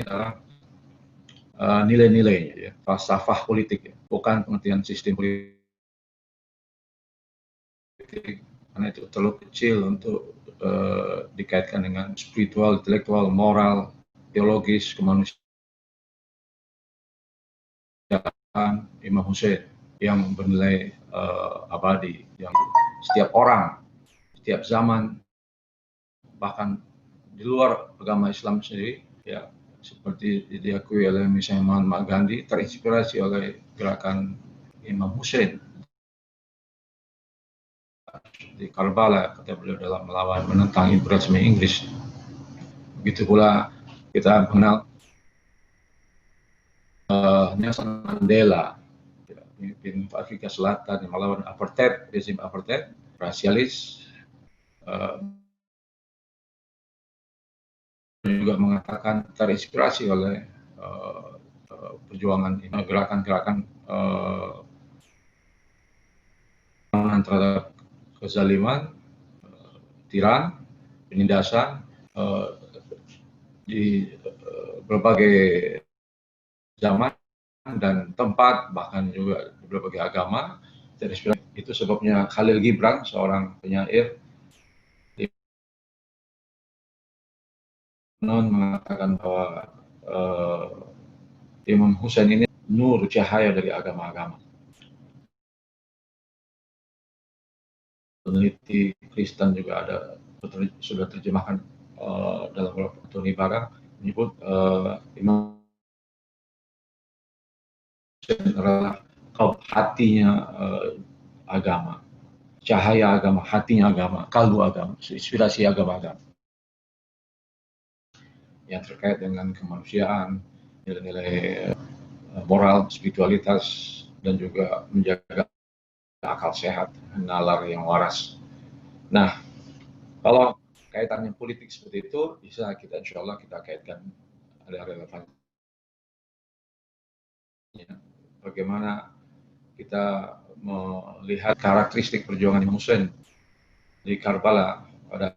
adalah nilai-nilainya, ya, falsafah politik, ya, bukan pengertian sistem politik, karena itu terlalu kecil untuk dikaitkan dengan spiritual, intelektual, moral, teologis, kemanusiaan. Imam Hussein yang bernilai abadi, yang setiap orang, setiap zaman, bahkan di luar agama Islam sendiri, ya, seperti diakui oleh misalnya Mahatma Gandhi, terinspirasi oleh gerakan Imam Hussein di Karbala, kata beliau, dalam melawan menentang imperialisme Inggris. Begitu pula kita mengenal Nelson Mandela, pemimpin Afrika Selatan yang melawan apartheid, rezim apartheid, rasialis, juga mengatakan terinspirasi oleh perjuangan gerakan-gerakan terhadap kezaliman, tiran, penindasan di berbagai zaman dan tempat, bahkan juga di berbagai agama. Itu sebabnya Khalil Gibran, seorang penyair, mengatakan bahwa Imam Hussein ini nur cahaya dari agama-agama. Peneliti Kristen juga ada sudah terjemahkan dalam beberapa Tony Barang menyebut Imam Hussein adalah hatinya agama, cahaya agama, hatinya agama, kalbu agama, inspirasi agama-agama yang terkait dengan kemanusiaan, nilai-nilai moral, spiritualitas, dan juga menjaga akal sehat, nalar yang waras. Nah, kalau kaitannya politik seperti itu, bisa kita insya Allah kita kaitkan, ada relevansinya. Bagaimana kita melihat karakteristik perjuangan Imam Hussein di Karbala pada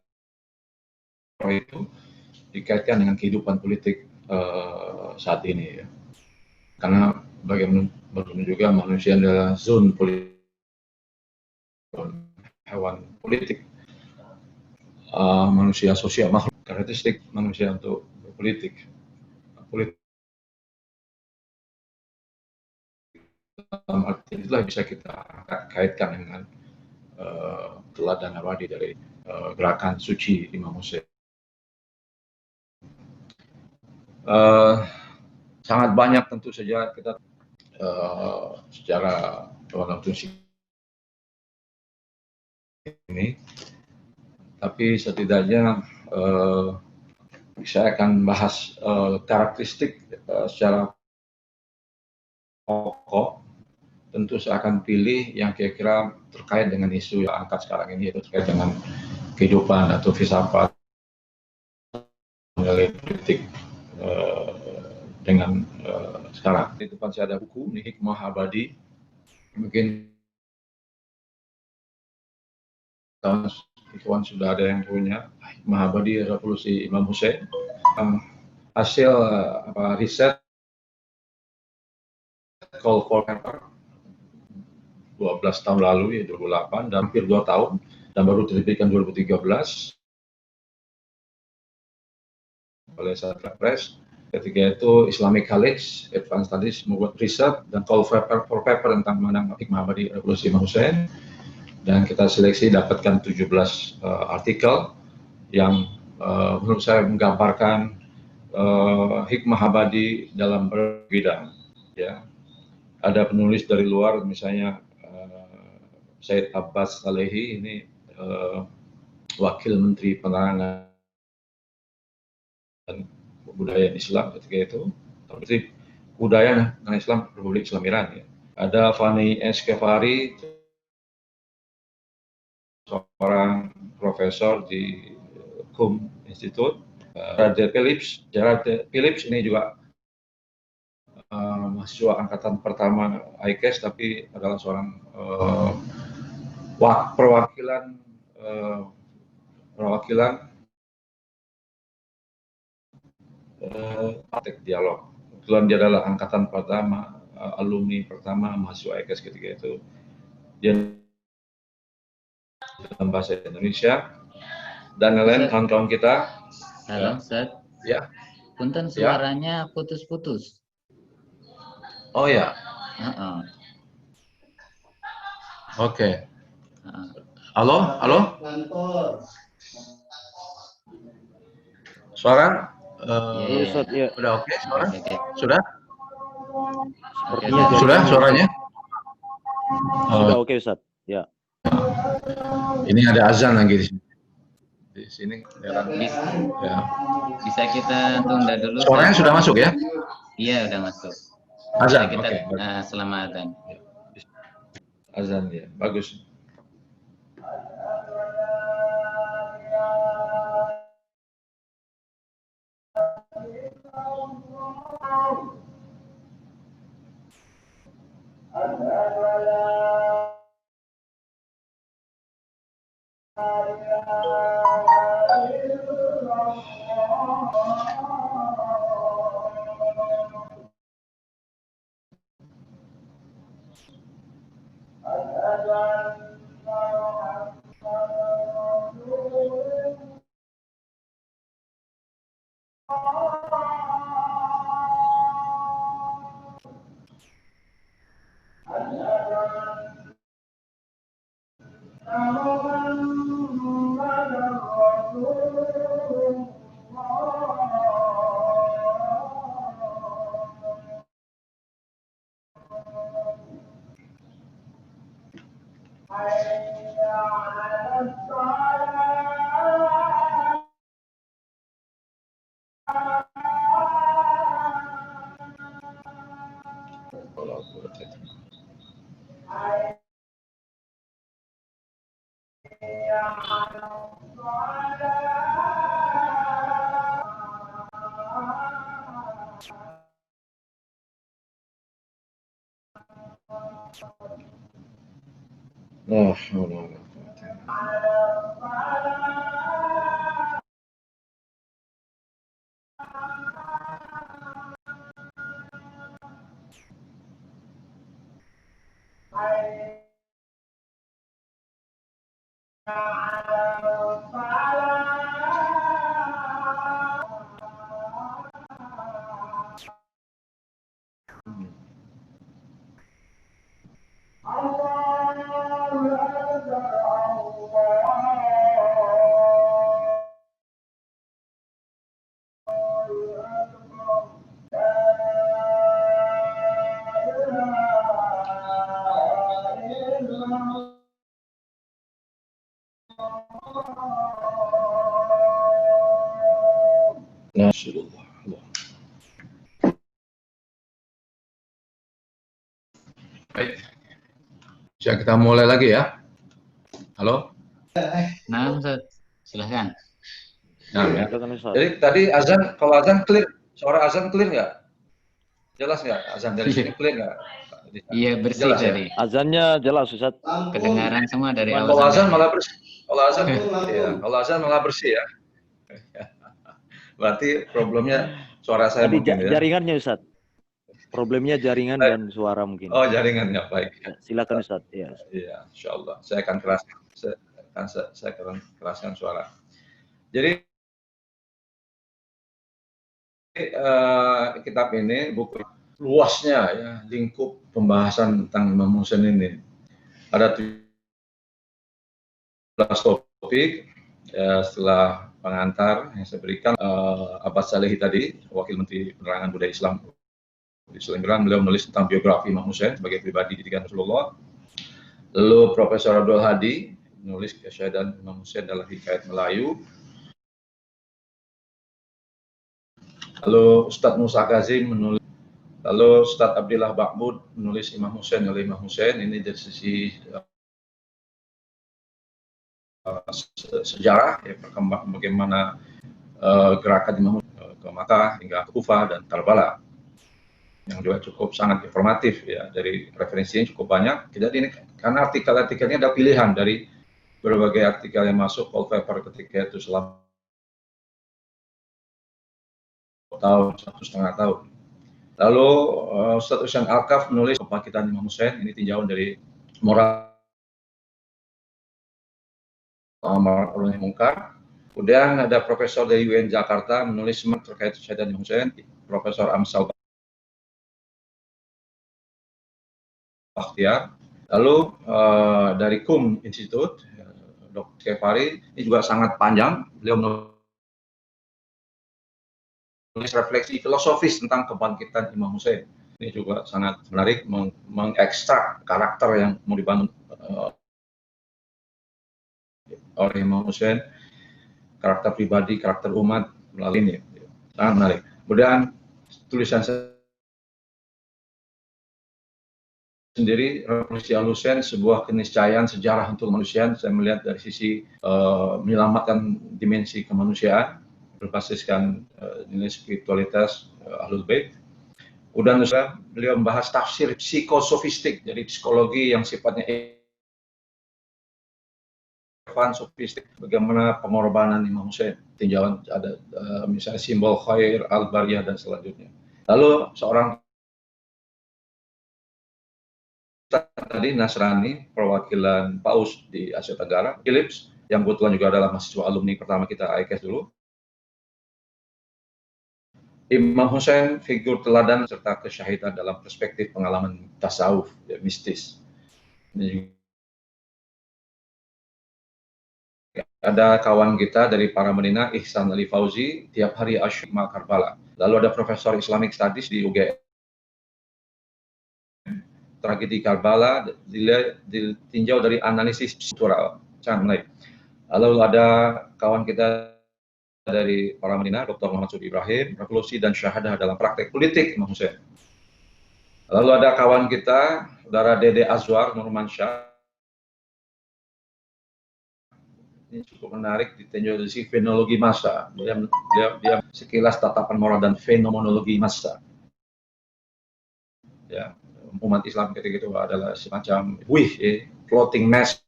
itu dikaitkan dengan kehidupan politik saat ini, ya. Karena bagaimana juga manusia adalah zon politik, hewan politik, manusia sosial, makhluk, karakteristik manusia untuk berpolitik. Politik dalam arti itulah bisa kita kaitkan dengan teladan abadi dari gerakan suci Imam Hussein. Sangat banyak tentu saja kita secara dalam ini, tapi setidaknya saya akan bahas karakteristik secara pokok. Tentu saya akan pilih yang kira-kira terkait dengan isu yang angkat sekarang ini, yaitu terkait dengan kehidupan atau filsafat nilai politik dengan sekarang. Di depan saya ada buku, ini Hikmah Abadi, mungkin kawan sudah ada yang punya. Hikmah Abadi Revolusi Imam Hussein, hasil riset call for paper 12 tahun lalu, ya 2008, dan hampir 2 tahun, dan baru diterbitkan 2013 oleh Satra Press. Ketika itu Islamic College Advanced Studies membuat riset dan call for paper tentang mengenang Hikmah Abadi Revolusi Imam Hussein, dan kita seleksi dapatkan 17 artikel yang menurut saya menggambarkan hikmah abadi dalam berbagai bidang, ya. Ada penulis dari luar, misalnya Said Abbas Salehi, ini wakil Menteri Penerangan dan Budaya Islam ketika itu, Menteri Budaya dan Islam Republik Islam Iran, ya. Ada Fani Eskefari, seorang profesor di Qum Institute. Gerard Phillips ini juga mahasiswa angkatan pertama ICAS, tapi adalah seorang perwakilan praktek dialog. Kebetulan dia adalah angkatan pertama, alumni pertama mahasiswa EKS ketika itu. Dia dalam bahasa Indonesia dan lain-lain kawan-kawan kita. Halo, Ustaz. Ya. Punten suaranya putus-putus. Oh ya. Oke. Halo, halo. Suara? Udah oke, suara? Sudah? Sudah suaranya? Sudah oke, Ustaz. Ya. Ini ada azan lagi di sini. Di sini ya. Bisa kita tunda dulu. Suaranya sudah masuk ya? Iya, udah masuk. Azan. Kita selama azan. Azan ya, bagus. Baik, bisa kita mulai lagi ya. Halo. Nah, Ustaz, silahkan. Nah, ya. Jadi tadi azan, kalau azan clear, suara azan clear nggak? Jelas nggak? Azan dari sini clear nggak? Iya, bersih jelas, tadi. Ya? Azannya jelas, Ustaz. Kedengaran semua dari awal. Kalau azan malah bersih. Kalau azan malah bersih ya. Berarti problemnya suara saya Tadi mungkin ya. Jaringannya, Ustaz. Problemnya jaringan dan suara mungkin. Oh, jaringannya baik. Ya, silakan Ustaz. Ya. Iya, insyaallah. Saya akan keraskan suara. Jadi kitab ini buku luasnya ya, lingkup pembahasan tentang Imam Husain ini. Ada 17 topik ya, setelah pengantar yang saya berikan Abbas Salehi tadi, Wakil Menteri Penerangan Budaya Islam di Selangor, beliau menulis tentang biografi Imam Husain sebagai pribadi didikan Rasulullah. Lalu Profesor Abdul Hadi menulis kesyahadahan Imam Husain dalam Hikayat Melayu. Lalu Ustadz Musa Kazim menulis, lalu Ustadz Abdillah Bakbud menulis Imam Husain oleh Imam Husain. Ini dari sisi sejarah, ya, bagaimana gerakan Imam Husain ke Makkah hingga ke Kufah dan Karbala, yang juga cukup sangat informatif ya, dari referensinya cukup banyak. Jadi ini karena artikel-artikelnya ada pilihan dari berbagai artikel yang masuk wallpaper ketika itu selama tahun, 1,5 tahun. Lalu Ustadz Hussein Alkaf menulis Kebangkitan Imam Hussein, ini tinjauan dari moral Ma'ruf nahi munkar. Kemudian ada profesor dari UN Jakarta menulis terkait Syahadat Imam Hussein, Profesor Amsal Bakhtiar. Lalu dari KUM Institute, Dr. Kefari, ini juga sangat panjang. Beliau menulis refleksi filosofis tentang kebangkitan Imam Hussein. Ini juga sangat menarik, mengekstrak karakter yang mau dibangun oleh Imam Hussein, karakter pribadi, karakter umat melalui ini. Sangat menarik. Kemudian tulisan sendiri, Revolusi Al-Hussein, sebuah keniscayaan sejarah untuk kemanusiaan. Saya melihat dari sisi menyelamatkan dimensi kemanusiaan, berbasiskan nilai spiritualitas Ahlul Bait. Kemudian beliau membahas tafsir psikosofistik, jadi psikologi yang sifatnya sofistik, bagaimana pengorbanan Imam Hussein. Tinjauan ada misalnya simbol khair, al-bariyah, dan selanjutnya. Lalu seorang tadi Nasrani, perwakilan PAUS di Asia Tenggara, Philips, yang kebetulan juga adalah mahasiswa alumni pertama kita IKS dulu. Imam Hussein, figur teladan serta kesyahidan dalam perspektif pengalaman tasawuf, ya, mistis. Ini ada kawan kita dari para Medina, Ihsan Ali Fauzi, tiap hari Asyik Karbala. Lalu ada Profesor Islamic Studies di UGM. Tragedi Karbala ditinjau dari analisis struktural, sangat menarik. Lalu ada kawan kita dari para Medina, Dr. Muhammad Sudi Ibrahim, Revolusi dan Syahadah dalam Praktek Politik Imam Hussein. Lalu ada kawan kita, Saudara Dede Azwar Nurmansyah. Ini cukup menarik, ditinjau dari sisi fenomenologi massa. Dia sekilas tatapan moral dan fenomenologi massa. Ya, umat Islam ketika itu adalah semacam floating mass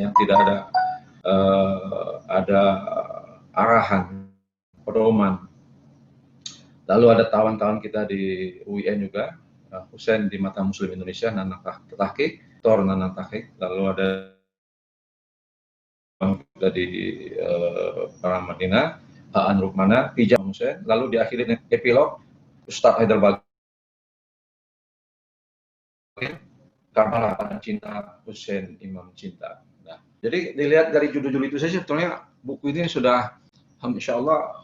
yang tidak ada arahan, pedoman. Lalu ada kawan-kawan kita di UIN juga, Hussein di Mata Muslim Indonesia, Nana Tahqiq, Tor Nana Tahqiq. Lalu ada kita di para Madinah, Haan Rukmana, Hijab Hussein. Lalu diakhiri dengan epilog Ustadz Haidar Bagir, Karbala pada cinta, Hussein Imam cinta. Nah, jadi dilihat dari judul-judul itu saja, sebetulnya buku ini sudah, insya Allah,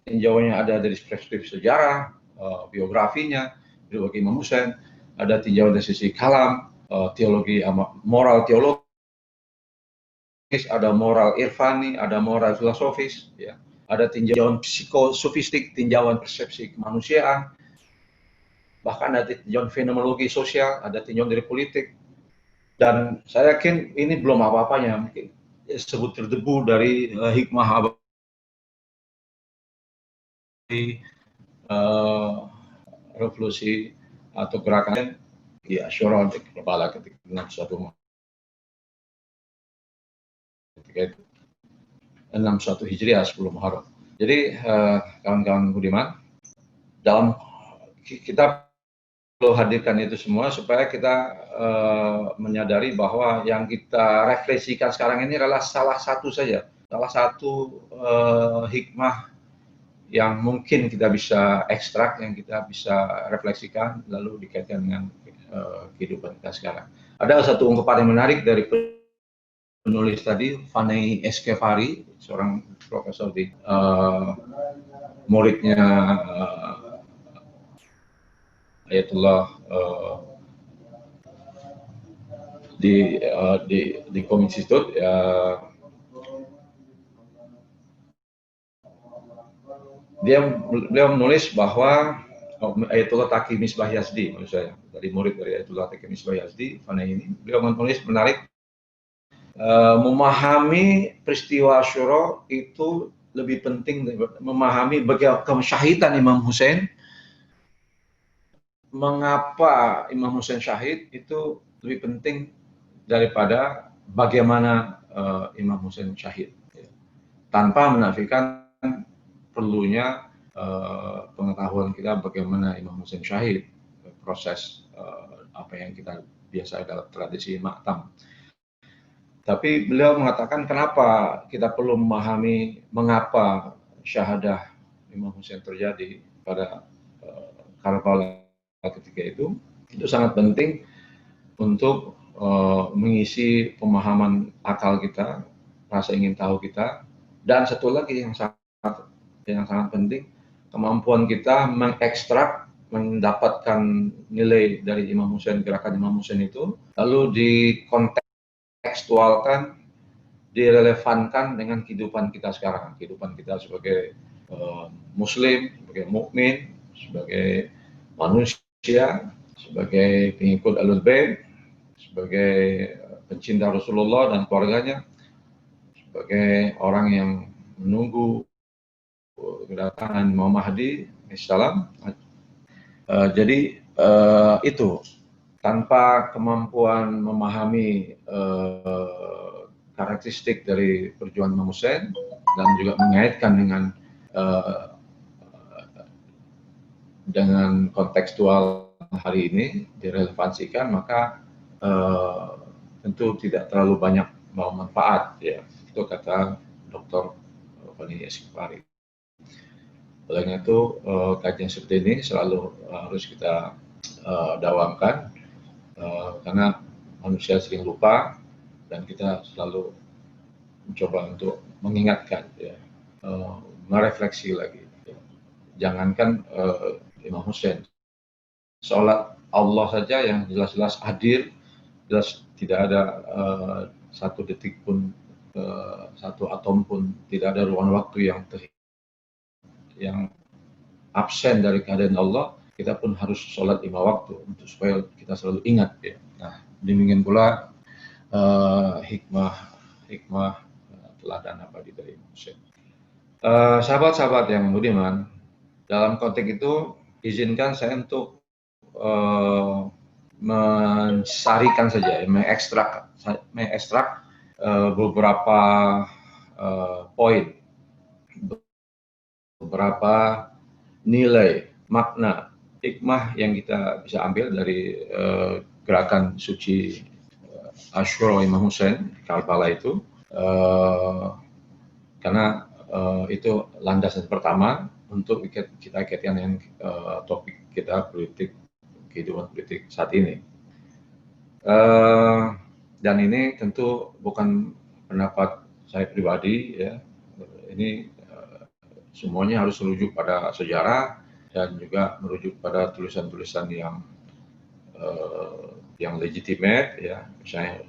tinjauannya ada dari perspektif sejarah, biografinya, bagi Imam Hussein, ada tinjauan dari sisi kalam, teologi, moral teologis, ada moral irfani, ada moral filosofis, ya. Ada tinjauan psikosofistik, tinjauan persepsi kemanusiaan, bahkan ada tinjauan fenomenologi sosial, ada tinjauan dari politik. Dan saya yakin ini belum apa-apanya, mungkin disebut terdebu dari hikmah abadi, revolusi atau gerakan di Asyura untuk Karbala ketika 61 Hijriah 10 Muharram. Jadi kawan-kawan Budiman, dalam kita perlu hadirkan itu semua supaya kita menyadari bahwa yang kita refleksikan sekarang ini adalah salah satu saja, salah satu hikmah yang mungkin kita bisa ekstrak, yang kita bisa refleksikan lalu dikaitkan dengan kehidupan kita sekarang. Ada satu ungkapan yang menarik dari penulis tadi, Vanei Eskefari, seorang profesor di muridnya Ayatullah di KUM Institute. Beliau menulis bahwa Ayatullah Taqi Misbah Yazdi, menurut saya, dari murid dari Ayatullah Taqi Misbah Yazdi, Vanei ini, beliau menulis menarik, memahami peristiwa Asyura itu lebih penting memahami bagaimana kesyahidan Imam Hussein. Mengapa Imam Hussein syahid itu lebih penting daripada bagaimana Imam Hussein syahid, tanpa menafikan perlunya pengetahuan kita bagaimana Imam Hussein syahid, proses apa yang kita biasa dalam tradisi maktam. Tapi beliau mengatakan kenapa kita perlu memahami mengapa syahadah Imam Hussein terjadi pada Karbala ketika itu sangat penting untuk mengisi pemahaman akal kita, rasa ingin tahu kita, dan satu lagi yang sangat penting, kemampuan kita mengekstrak, mendapatkan nilai dari Imam Hussein, gerakan Imam Hussein itu, lalu dikontekstualkan, direlevankan dengan kehidupan kita sekarang, kehidupan kita sebagai Muslim, sebagai mukmin, sebagai manusia, sebagai pengikut Ahlul Bait, sebagai pencinta Rasulullah dan keluarganya, sebagai orang yang menunggu kedatangan Imam Mahdi Islam. Jadi itu tanpa kemampuan memahami karakteristik dari perjuangan Imam Hussein dan juga mengaitkan dengan kontekstual hari ini, direlevansikan, maka tentu tidak terlalu banyak manfaat, ya. Itu kata Dr. Fani Eskifari. Oleh itu kajian seperti ini selalu harus kita dawamkan karena manusia sering lupa dan kita selalu mencoba untuk mengingatkan, ya, merefleksi lagi. Ya. Jangankan Imam Hussein, sholat Allah saja yang jelas-jelas hadir, jelas tidak ada satu detik pun, satu atom pun, tidak ada ruang waktu yang absen dari kehadiran Allah, kita pun harus sholat 5 waktu untuk supaya kita selalu ingat, ya. Nah, demikian pula hikmah teladan abadi dari Imam Hussein. Sahabat-sahabat yang budiman, dalam konteks itu izinkan saya untuk mensarikan saja, mengekstrak beberapa poin, beberapa nilai, makna, hikmah yang kita bisa ambil dari gerakan suci Asyura Imam Hussein Karbala itu, karena itu landasan pertama untuk kita kaitkan dengan topik kita, politik, kehidupan politik saat ini. Dan ini tentu bukan pendapat saya pribadi, ya. Ini semuanya harus merujuk pada sejarah dan juga merujuk pada tulisan-tulisan yang legitimate, ya. Misalnya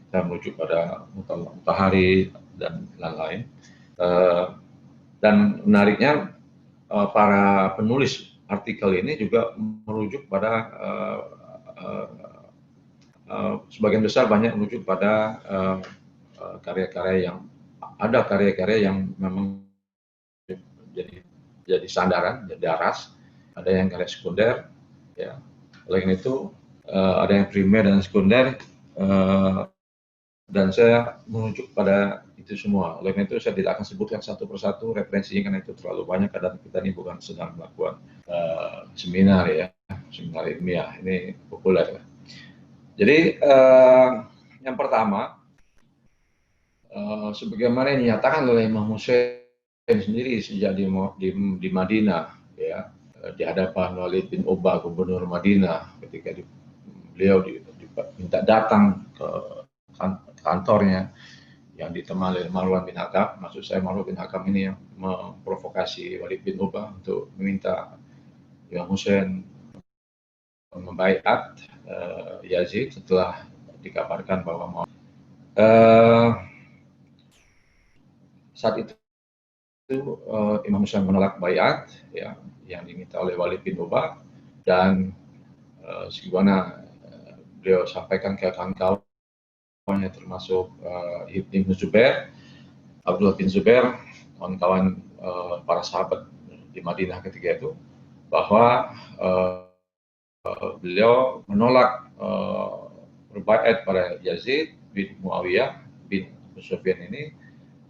kita merujuk pada Mutahari dan lain-lain. Dan menariknya para penulis artikel ini juga merujuk pada sebagian besar banyak merujuk pada karya-karya yang memang jadi sandaran, jadi daras. Ada yang karya sekunder, ya. Oleh karena itu ada yang primer dan sekunder, dan saya merujuk pada itu semua. Oleh karena itu saya tidak akan sebutkan satu persatu referensinya karena itu terlalu banyak, karena kita ini bukan sedang melakukan seminar, ya, seminar ilmiah, ini populer. Jadi yang pertama, sebagaimana yang dinyatakan oleh Imam Hussein sendiri sejak di Madinah, ya, di hadapan Walid bin Uqbah, gubernur Madinah, ketika beliau diminta datang ke kantornya yang ditemani oleh Marwan bin Hakam. Maksud saya Marwan bin Hakam ini yang memprovokasi Walid bin Uqbah untuk meminta Imam Hussein membaiat Yazid setelah dikabarkan bahwa saat itu Imam Hussein menolak baiat, ya, yang diminta oleh Walid bin Uqbah, dan sebagaimana beliau sampaikan ke kawan-kawannya termasuk Ibn Zubair, Abdullah bin Zubair, kawan-kawan para sahabat di Madinah ketika itu, bahwa beliau menolak berbaiat pada Yazid bin Muawiyah bin Abu Sufyan ini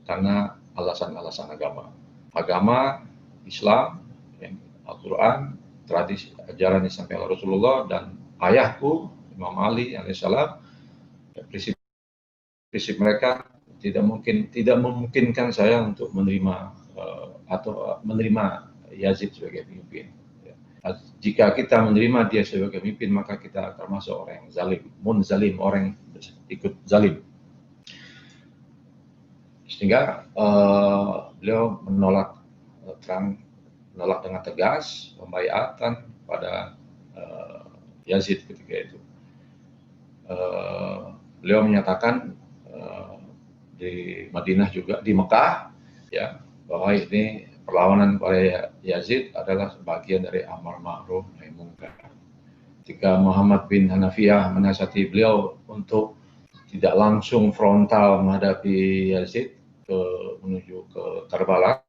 karena alasan-alasan agama. Agama Islam, yang Al-Quran, tradisi ajaran yang disampaikan oleh Rasulullah, dan ayahku Imam Ali alaihissalam, prinsip mereka tidak memungkinkan saya untuk menerima atau menerima Yazid sebagai pemimpin. Jika kita menerima dia sebagai pemimpin, maka kita termasuk orang yang zalim, munzalim, orang yang ikut zalim. Sehingga beliau menolak dengan tegas pembaiatan pada Yazid ketika itu. Beliau menyatakan di Madinah juga, di Mekah, ya, bahwa ini perlawanan pada Yazid adalah bagian dari amar ma'ruf nahi munkar. Ketika Muhammad bin Hanafiyah menasihati beliau untuk tidak langsung frontal menghadapi Yazid menuju ke Karbala,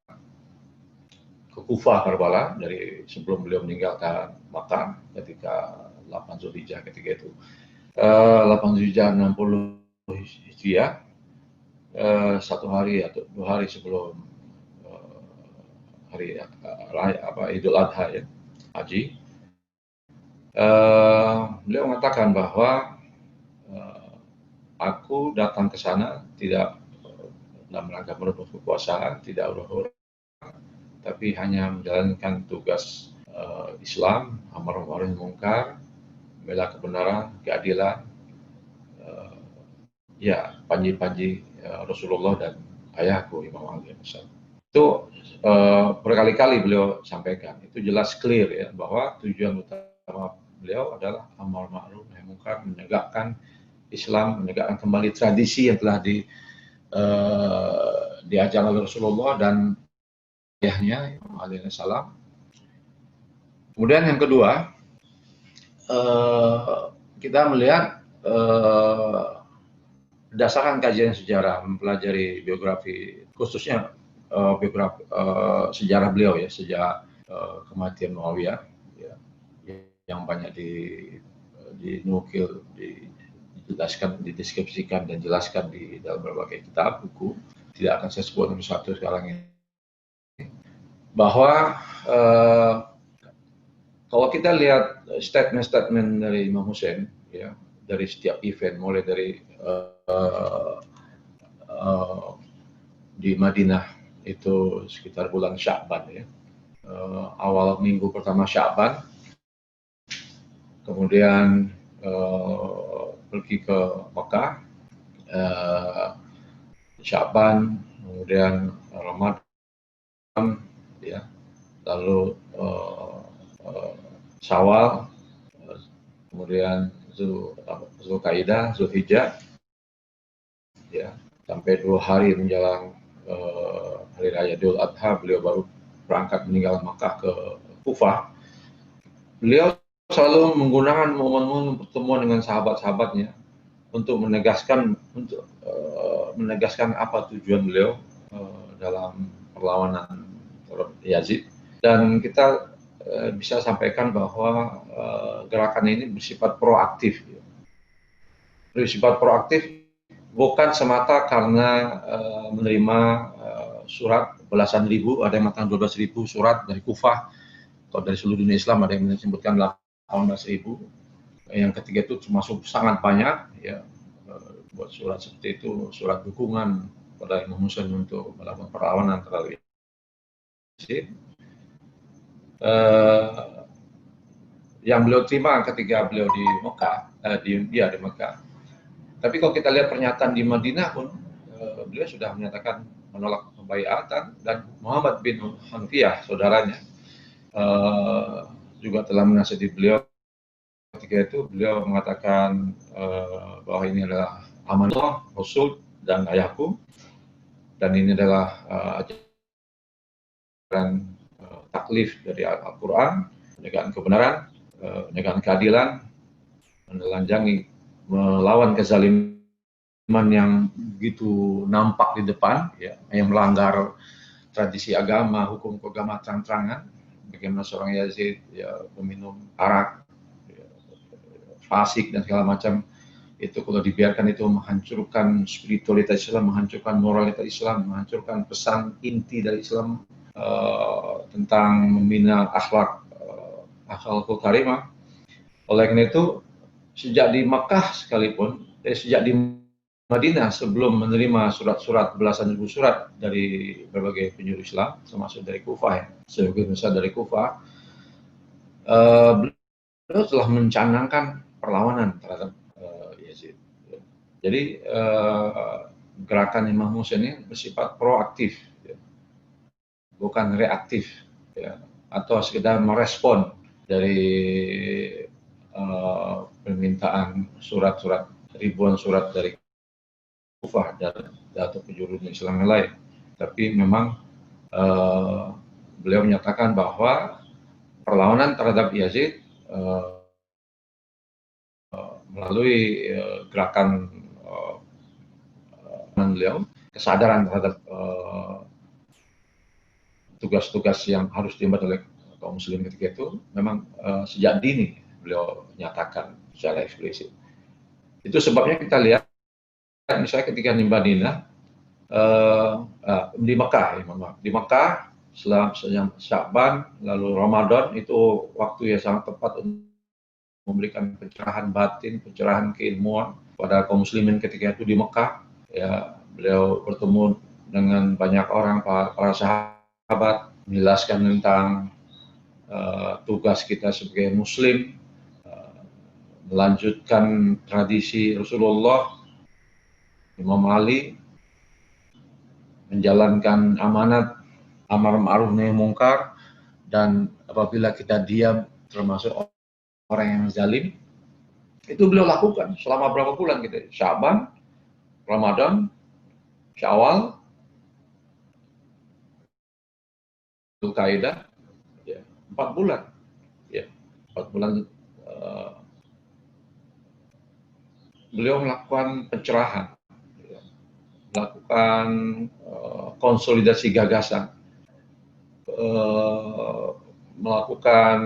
ke Kufah Karbala, dari sebelum beliau meninggalkan Makkah ketika 8 Zulhijjah ketika itu. 8 Zulhijjah 60 Hijriah, 1 hari atau 2 hari sebelum hari Idul Adha, ya, Haji. Beliau mengatakan bahwa aku datang ke sana tidak dalam rangka merebut kekuasaan, tidak ulah-ulah, tapi hanya menjalankan tugas Islam, amar ma'ruf nahi munkar, membela kebenaran, keadilan, ya, panji-panji Rasulullah dan ayahku Imam Ali. Itu berkali-kali beliau sampaikan. Itu jelas clear, ya, bahwa tujuan utama beliau adalah amar ma'ruf nahi munkar, menegakkan Islam, menegakkan kembali tradisi yang telah diajar oleh Rasulullah dan ayahnya Imam Ali alaihissalam. Kemudian yang kedua, kita melihat berdasarkan kajian sejarah, mempelajari biografi, khususnya biografi sejarah beliau, ya, sejak kematian Muawiyah, ya, yang banyak dinukil, dijelaskan, dideskripsikan dan jelaskan di dalam berbagai kitab buku. Tidak akan saya sebut satu sekarang ini. Bahwa kalau kita lihat statement-statement dari Imam Hussein, ya, dari setiap event, mulai dari di Madinah itu sekitar bulan Sya'ban, ya, awal minggu pertama Sya'ban, kemudian pergi ke Mekah, Sya'ban, kemudian Ramadan, ya, lalu Syawal, kemudian Zulkaidah, Zulhijjah, ya, sampai 2 hari menjelang hari raya Idul Adha, beliau baru berangkat meninggalkan Makkah ke Kufah. Beliau selalu menggunakan momen-momen pertemuan dengan sahabat-sahabatnya untuk menegaskan apa tujuan beliau dalam perlawanan terhadap Yazid. Dan kita bisa sampaikan bahwa gerakan ini bersifat proaktif. Bersifat proaktif bukan semata karena menerima surat belasan ribu, ada yang mengatakan 12.000 surat dari Kufah, atau dari seluruh dunia Islam ada yang menyebutkan 18.000. Yang ketiga itu termasuk sangat banyak, ya, buat surat seperti itu, surat dukungan pada Imam Hussein untuk melakukan perlawanan terhadap Yazid. Yang beliau terima ketika beliau di Mekah, di Mekah. Tapi kalau kita lihat pernyataan di Madinah pun, beliau sudah menyatakan menolak pembaiatan, dan Muhammad bin Hanafiyah, saudaranya, juga telah menasihati beliau ketika itu. Beliau mengatakan bahwa ini adalah amanah Rasul dan ayahku, dan ini adalah ajaran taklif dari Al-Quran, menegakkan kebenaran, menegakkan keadilan, menelanjangi, melawan kezaliman yang begitu nampak di depan, ya, yang melanggar tradisi agama, hukum agama terang-terangan. Bagaimana seorang Yazid, ya, peminum arak, ya, fasik dan segala macam, itu kalau dibiarkan itu menghancurkan spiritualitas Islam, menghancurkan moralitas Islam, menghancurkan pesan inti dari Islam, tentang membina akhlakul karimah. Oleh karena itu, sejak di Makkah sekalipun, sejak di Madinah sebelum menerima surat-surat belasan ribu surat dari berbagai penjuru Islam, termasuk dari Kufah, ya, sebagian besar dari Kufah, beliau telah mencanangkan perlawanan terhadap Yazid. Jadi gerakan Imam Husain ini bersifat proaktif, ya, bukan reaktif, ya, atau sekedar merespon dari permintaan surat-surat, ribuan surat dari Kufah dan atau penjuru Islam yang lain. Tapi memang beliau menyatakan bahwa perlawanan terhadap Yazid melalui gerakan beliau, kesadaran terhadap tugas-tugas yang harus diemban oleh kaum muslim ketika itu, memang sejak dini beliau nyatakan secara eksplisit. Itu sebabnya kita lihat misalnya ketika di Madinah, di Mekah, di Mekah selama Sya'ban lalu Ramadan, itu waktu yang sangat tepat untuk memberikan pencerahan batin, pencerahan keilmuan pada kaum muslimin ketika itu di Mekah. Ya, beliau bertemu dengan banyak orang, para sahabat, menjelaskan tentang tugas kita sebagai muslim, melanjutkan tradisi Rasulullah, Imam Ali, menjalankan amanat amar ma'ruf nahi mungkar, dan apabila kita diam termasuk orang yang zalim, itu beliau lakukan selama berapa bulan gitu, Sya'ban, Ramadan, Syawal, Dzulqa'dah, ya, 4 bulan, ya, 4 bulan beliau melakukan pencerahan, ya, melakukan konsolidasi gagasan, melakukan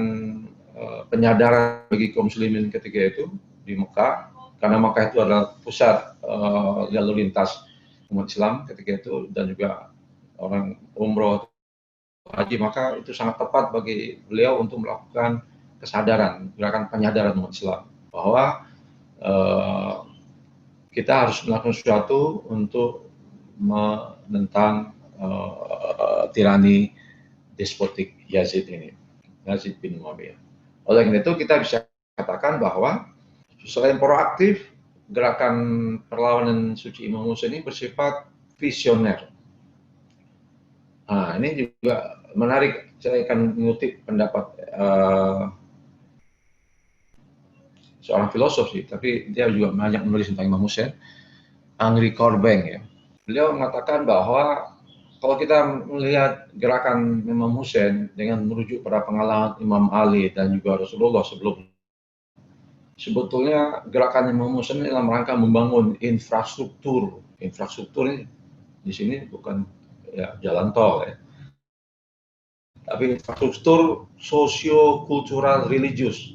penyadaran bagi kaum muslimin ketika itu di Mekah, karena Mekah itu adalah pusat lalu lintas umat Islam ketika itu, dan juga orang umroh haji, maka itu sangat tepat bagi beliau untuk melakukan kesadaran, gerakan penyadaran umat Islam bahwa kita harus melakukan sesuatu untuk menentang tirani despotik Yazid ini, Yazid bin Muawiyah. Oleh karena itu kita bisa katakan bahwa selain proaktif, gerakan perlawanan suci Imam Husain ini bersifat visioner. Nah, ini juga menarik. Saya akan mengutip pendapat seorang filosof sih, tapi dia juga banyak menulis tentang Imam Husain, Henri Corbin, ya. Beliau mengatakan bahwa kalau kita melihat gerakan Imam Husain dengan merujuk pada pengalaman Imam Ali dan juga Rasulullah sebelumnya, sebetulnya gerakan Imam Husain dalam rangka membangun infrastruktur. Infrastruktur ini di sini bukan ya jalan tol, ya, tapi infrastruktur sosio-kultural religius,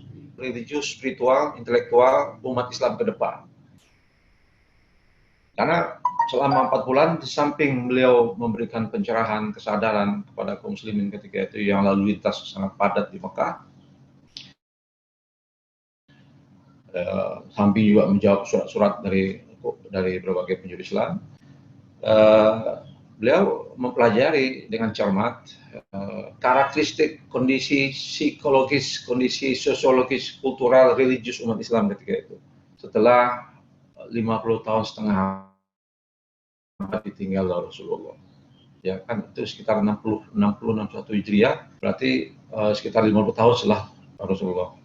spiritual, intelektual umat Islam ke depan. Karena selama 4 bulan, di samping beliau memberikan pencerahan, kesadaran kepada kaum muslimin ketika itu yang lalu lintas sangat padat di Mekah, sambil juga menjawab surat-surat dari berbagai penjuru Islam, beliau mempelajari dengan cermat karakteristik kondisi psikologis, kondisi sosiologis, kultural, religius umat Islam ketika itu. Setelah 50 tahun setengah ditinggal Rasulullah, ya kan, itu sekitar 61 Hijriah, berarti sekitar 50 tahun setelah Rasulullah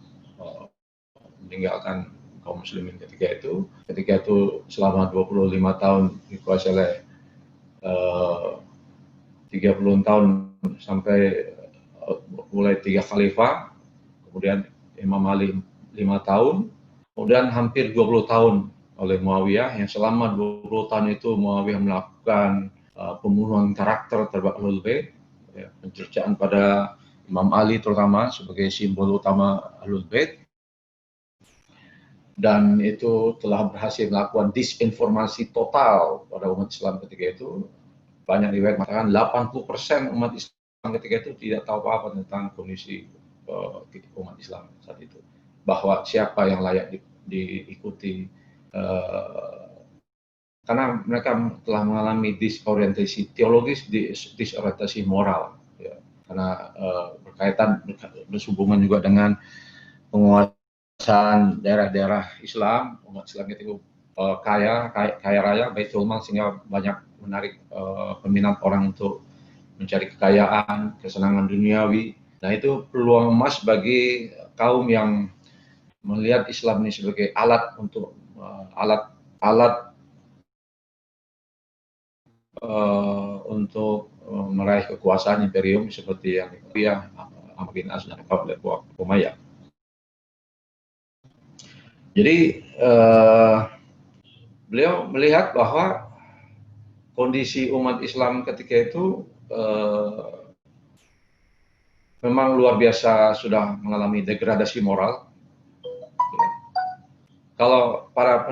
meninggalkan kaum muslimin ketika itu. Ketika itu selama 25 tahun dikuasai oleh 30 tahun sampai mulai 3 khalifah, kemudian Imam Ali 5 tahun, kemudian hampir 20 tahun oleh Muawiyah, yang selama 20 tahun itu Muawiyah melakukan pembunuhan karakter terhadap Ahlul Bait, ya, pencercaan pada Imam Ali terutama sebagai simbol utama Ahlul Bait, dan itu telah berhasil melakukan disinformasi total pada umat Islam ketika itu. Banyak riwayat mengatakan 80% umat Islam ketika itu tidak tahu apa-apa tentang kondisi umat Islam saat itu, bahwa siapa yang layak diikuti, karena mereka telah mengalami disorientasi teologis, disorientasi moral, ya. Karena berkaitan berhubungan juga dengan penguasaan daerah-daerah Islam. Umat Islam itu kaya raya, Baitul Mal, sehingga banyak menarik peminat orang untuk mencari kekayaan, kesenangan duniawi. Nah, itu peluang emas bagi kaum yang melihat Islam ini sebagai alat untuk untuk meraih kekuasaan imperium seperti yang Amr bin As dan Umayyah. Jadi beliau melihat bahwa kondisi umat Islam ketika itu memang luar biasa, sudah mengalami degradasi moral. Kalau para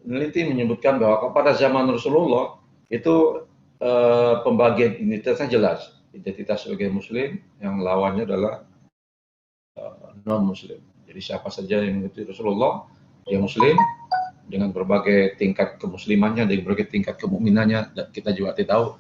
peneliti menyebutkan bahwa pada zaman Rasulullah itu pembagian identitasnya jelas. Identitas sebagai Muslim, yang lawannya adalah non-Muslim. Jadi siapa saja yang mengikuti Rasulullah, dia Muslim dengan berbagai tingkat kemuslimannya, dengan berbagai tingkat kemukminannya. Dan kita juga tidak tahu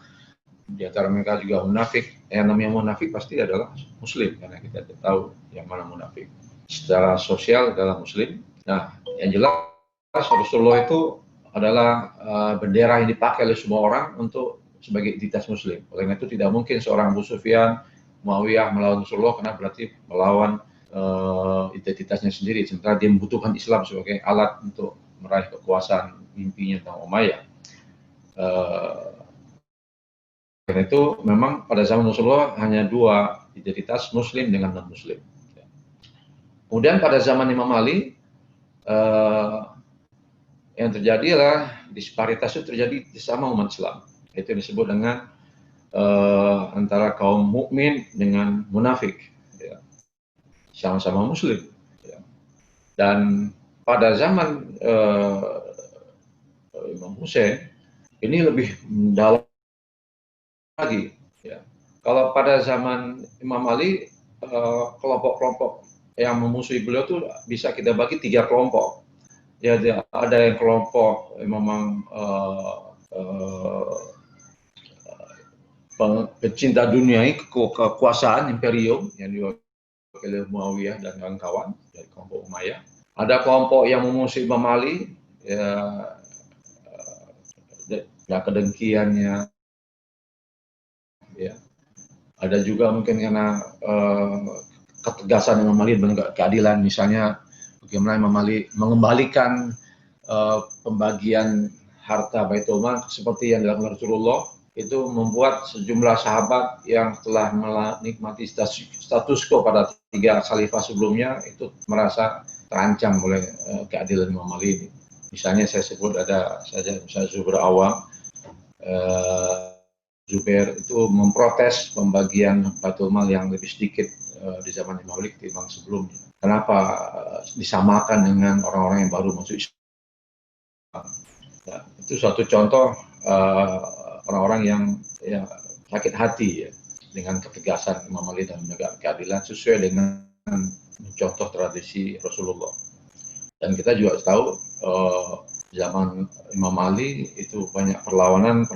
di antara mereka juga munafik. Yang namanya munafik pasti adalah Muslim, karena kita tidak tahu yang mana munafik. Secara sosial adalah Muslim. Nah, yang jelas Rasulullah itu adalah bendera yang dipakai oleh semua orang untuk sebagai identitas Muslim. Oleh itu tidak mungkin seorang Abu Sufyan, Muawiyah melawan Rasulullah, karena berarti melawan identitasnya sendiri. Sementara dia membutuhkan Islam sebagai alat untuk meraih kekuasaan mimpinya tentang Umayyah. Karena itu memang pada zaman Rasulullah hanya dua identitas, Muslim dengan non-Muslim. Kemudian pada zaman Imam Ali, yang terjadi adalah disparitas itu terjadi di sama umat Islam. Itu disebut dengan antara kaum mukmin dengan munafik, ya. Sama-sama Muslim, ya. Dan pada zaman Imam Hussein ini lebih mendalam lagi, ya. Kalau pada zaman Imam Ali, kelompok-kelompok yang memusuhi beliau itu bisa kita bagi 3 kelompok. Ya, ada yang kelompok memang pecinta dunia, kekuasaan imperium yang diwakili Muawiyah dan kawan-kawan dari kelompok Umayyah. Ada kelompok yang memusuhi Imam Ali, ya kedengkiannya, ya. Ada juga mungkin karena ketegasan Imam Ali dan keadilan, misalnya bagaimana Imam Ali mengembalikan pembagian harta Baitul Mal seperti yang dilakukan Rasulullah, itu membuat sejumlah sahabat yang telah menikmati status quo pada 3 khalifah sebelumnya itu merasa terancam oleh keadilan Imam Ali ini. Misalnya saya sebut ada saja, misalnya Zubair Awam, Zubair itu memprotes pembagian Baitul Mal yang lebih sedikit di zaman Imam Ali ketimbang sebelumnya. Kenapa disamakan dengan orang-orang yang baru masuk Islam? Nah, itu suatu contoh orang-orang yang ya, sakit hati, ya, dengan ketegasan Imam Ali dan menegakkan keadilan sesuai dengan mencontoh tradisi Rasulullah. Dan kita juga tahu zaman Imam Ali itu banyak perlawanan,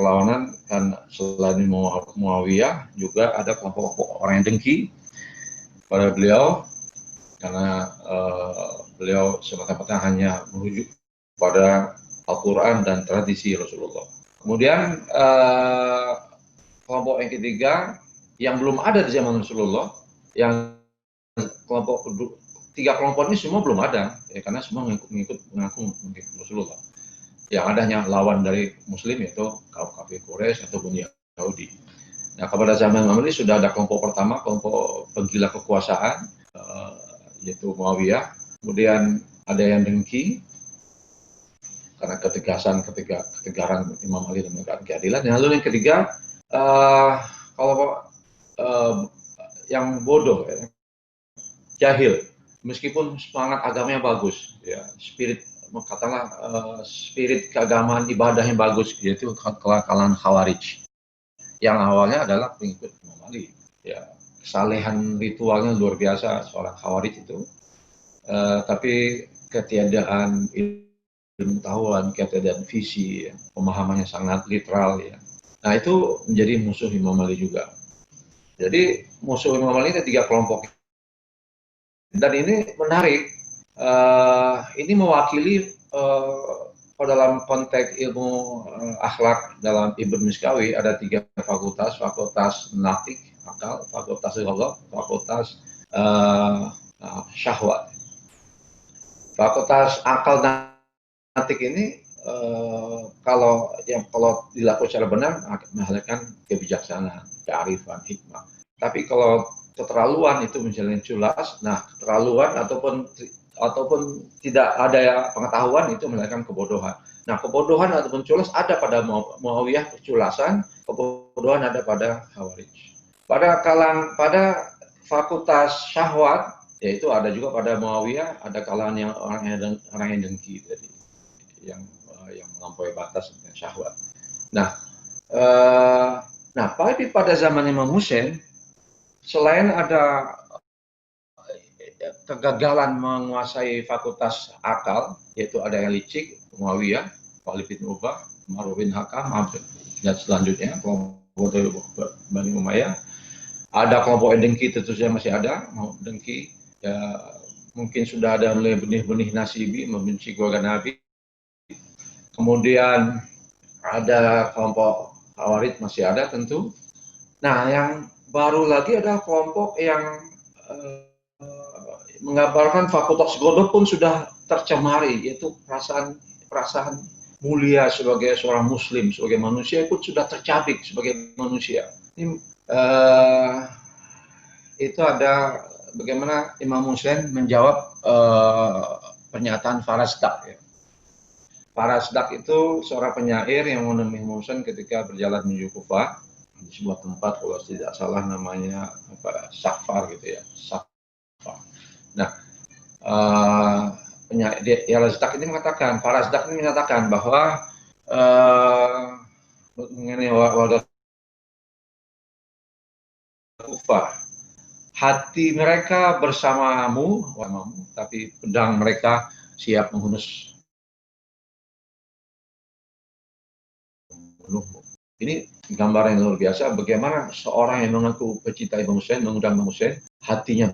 kan selain Muawiyah juga ada kelompok orang yang dengki pada beliau, karena beliau semata-mata hanya merujuk pada Al-Quran dan tradisi Rasulullah. Kemudian kelompok yang ketiga yang belum ada di zaman Rasulullah, yang kelompok 3 kelompok ini semua belum ada, ya, karena semua mengaku Rasulullah. Yang ada hanya lawan dari Muslim, yaitu kaum kafir Quraisy ataupun Yahudi. Nah, pada zaman Imam Ali sudah ada kelompok pertama, kelompok penggila kekuasaan, yaitu Muawiyah. Kemudian ada yang dengki karena ketegaran Imam Ali dan menegakkan keadilan. Lalu yang ketiga, kelompok yang bodoh, ya, jahil, meskipun semangat agamanya bagus, ya, spirit keagamaan ibadahnya bagus, yaitu kalangan Khawarij. yang awalnya adalah pengikut Imam Ali. Ya, kesalehan ritualnya luar biasa seorang Khawarij itu. Tapi ketiadaan ilmu pengetahuan, ketiadaan visi, ya, pemahamannya sangat literal ya. Nah itu menjadi musuh Imam Ali juga. Jadi musuh Imam Ali ada 3 kelompok. Dan ini menarik, ini mewakili dalam konteks ilmu akhlak dalam Ibn Miskawi ada 3 fakultas, fakultas natik, akal, fakultas ghadab, fakultas syahwat. Fakultas akal natik ini kalau dilakukan secara benar menghasilkan kebijaksanaan, kearifan, hikmah. Tapi kalau keterlaluan itu misalnya culas, nah keterlaluan ataupun tidak ada pengetahuan itu melahirkan kebodohan. Nah kebodohan ataupun culas ada pada Muawiyah, keculasan, kebodohan ada pada Khawarij. Pada fakultas syahwat, yaitu ada juga pada Muawiyah, ada kalangan yang orang yang dengki tadi, yang melampaui batas dengan syahwat. Nah, pada zaman Imam Hussein, selain ada kegagalan menguasai fakultas akal, yaitu ada yang licik, Muawiyah, Walid bin Uqbah, Marwan bin Hakam, dan selanjutnya kelompok Bani Umayyah. Ada kelompok yang dengki, tentu saja masih ada, dengki. Ya, mungkin sudah ada mulai benih-benih nasibi, membenci keluarga Nabi. Kemudian ada kelompok Khawarij masih ada tentu. Nah, yang baru lagi ada kelompok yang menggambarkan fakultas ghadab pun sudah tercemari, yaitu perasaan mulia sebagai seorang muslim, sebagai manusia pun sudah tercabik sebagai manusia. Ini, itu ada bagaimana Imam Hussein menjawab pernyataan Farasdak. Ya. Farasdak itu seorang penyair yang menemui Imam Hussein ketika berjalan menuju Kufah di sebuah tempat, kalau tidak salah namanya Safar gitu ya, Safar. Nah, penyair Farasdak ini mengatakan bahwa mengenai warga Kufah, hati mereka bersamamu, tapi pedang mereka siap menghunus. Ini gambaran yang luar biasa bagaimana seorang yang mengaku pecinta Imam Hussein, mengundang Imam Hussein, hatinya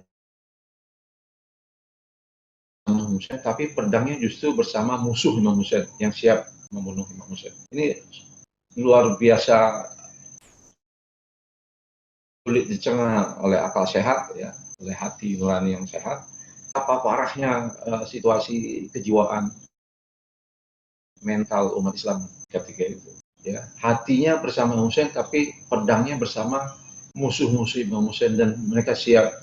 Imam Hussein, tapi pedangnya justru bersama musuh Imam Hussein yang siap membunuh Imam Hussein. Ini luar biasa, sulit dicerna oleh akal sehat, ya, oleh hati nurani yang sehat. Apa parahnya situasi kejiwaan mental umat Islam ketika itu. Ya, hatinya bersama Hussein, tapi pedangnya bersama musuh-musuh Imam Hussein, dan mereka siap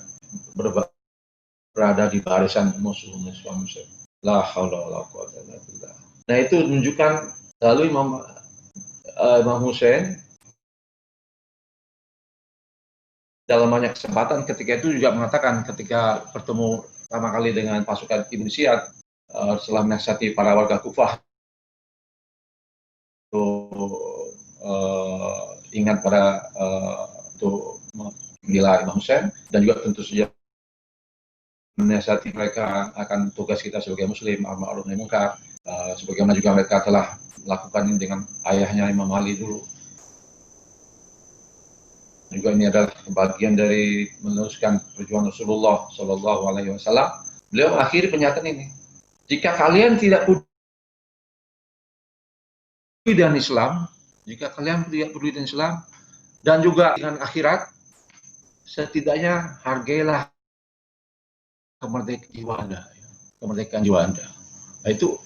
berada di barisan musuh-musuh Imam Hussein. La haula wala quwwata illa billah. Nah itu menunjukkan lalu Imam Hussein dalam banyak kesempatan ketika itu juga mengatakan ketika bertemu pertama kali dengan pasukan Ibn Ziyad setelah menasihati para warga Kufah, ingat pada untuk membela Imam Hussein, dan juga tentu saja menasihati mereka akan tugas kita sebagai muslim, amar ma'ruf nahi munkar, sebagaimana juga mereka telah melakukan ini dengan ayahnya Imam Ali dulu. Juga ini adalah bagian dari meneruskan perjuangan Rasulullah Shallallahu Alaihi Wasallam. Beliau mengakhiri pernyataan ini: jika kalian tidak peduli dengan Islam, jika kalian tidak peduli dengan Islam dan juga dengan akhirat, setidaknya hargailah kemerdekaan jiwa Anda, kemerdekaan jiwa Anda. Nah, itu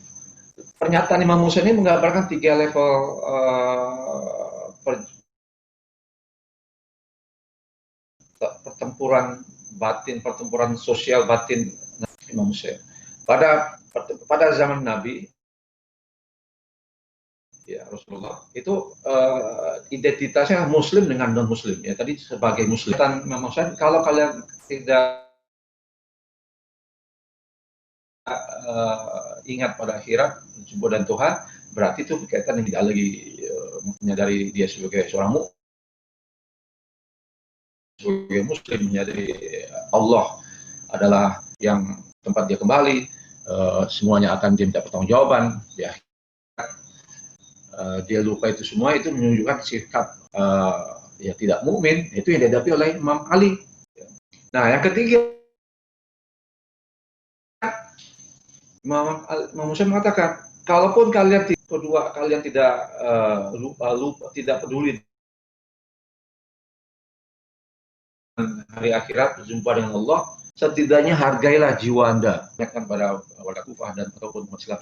pernyataan Imam Hussein ini menggambarkan 3 level pertempuran batin, pertempuran sosial batin Imam Hussein. Pada zaman Nabi, ya Rasulullah itu identitasnya Muslim dengan non Muslim. Ya tadi sebagai Muslim, Imam Hussein, kalau kalian tidak ingat pada akhirat, jumpa dan Tuhan, berarti itu berkaitan yang tidak lagi menyadari dia sebagai seorang mukmin. sebagai Muslim menjadi Allah adalah yang tempat dia kembali, semuanya akan diminta pertanggungjawaban. Ya, dia lupa itu semua, itu menunjukkan sikap ya tidak mukmin. Itu yang dihadapi oleh Imam Ali. Nah, yang ketiga, Imam Musa mengatakan, kalaupun kalian tidak tidak peduli hari akhirat berjumpa dengan Allah, setidaknya hargailah jiwa Anda. Ingatkan pada warga Kufah dan ataupun umat Islam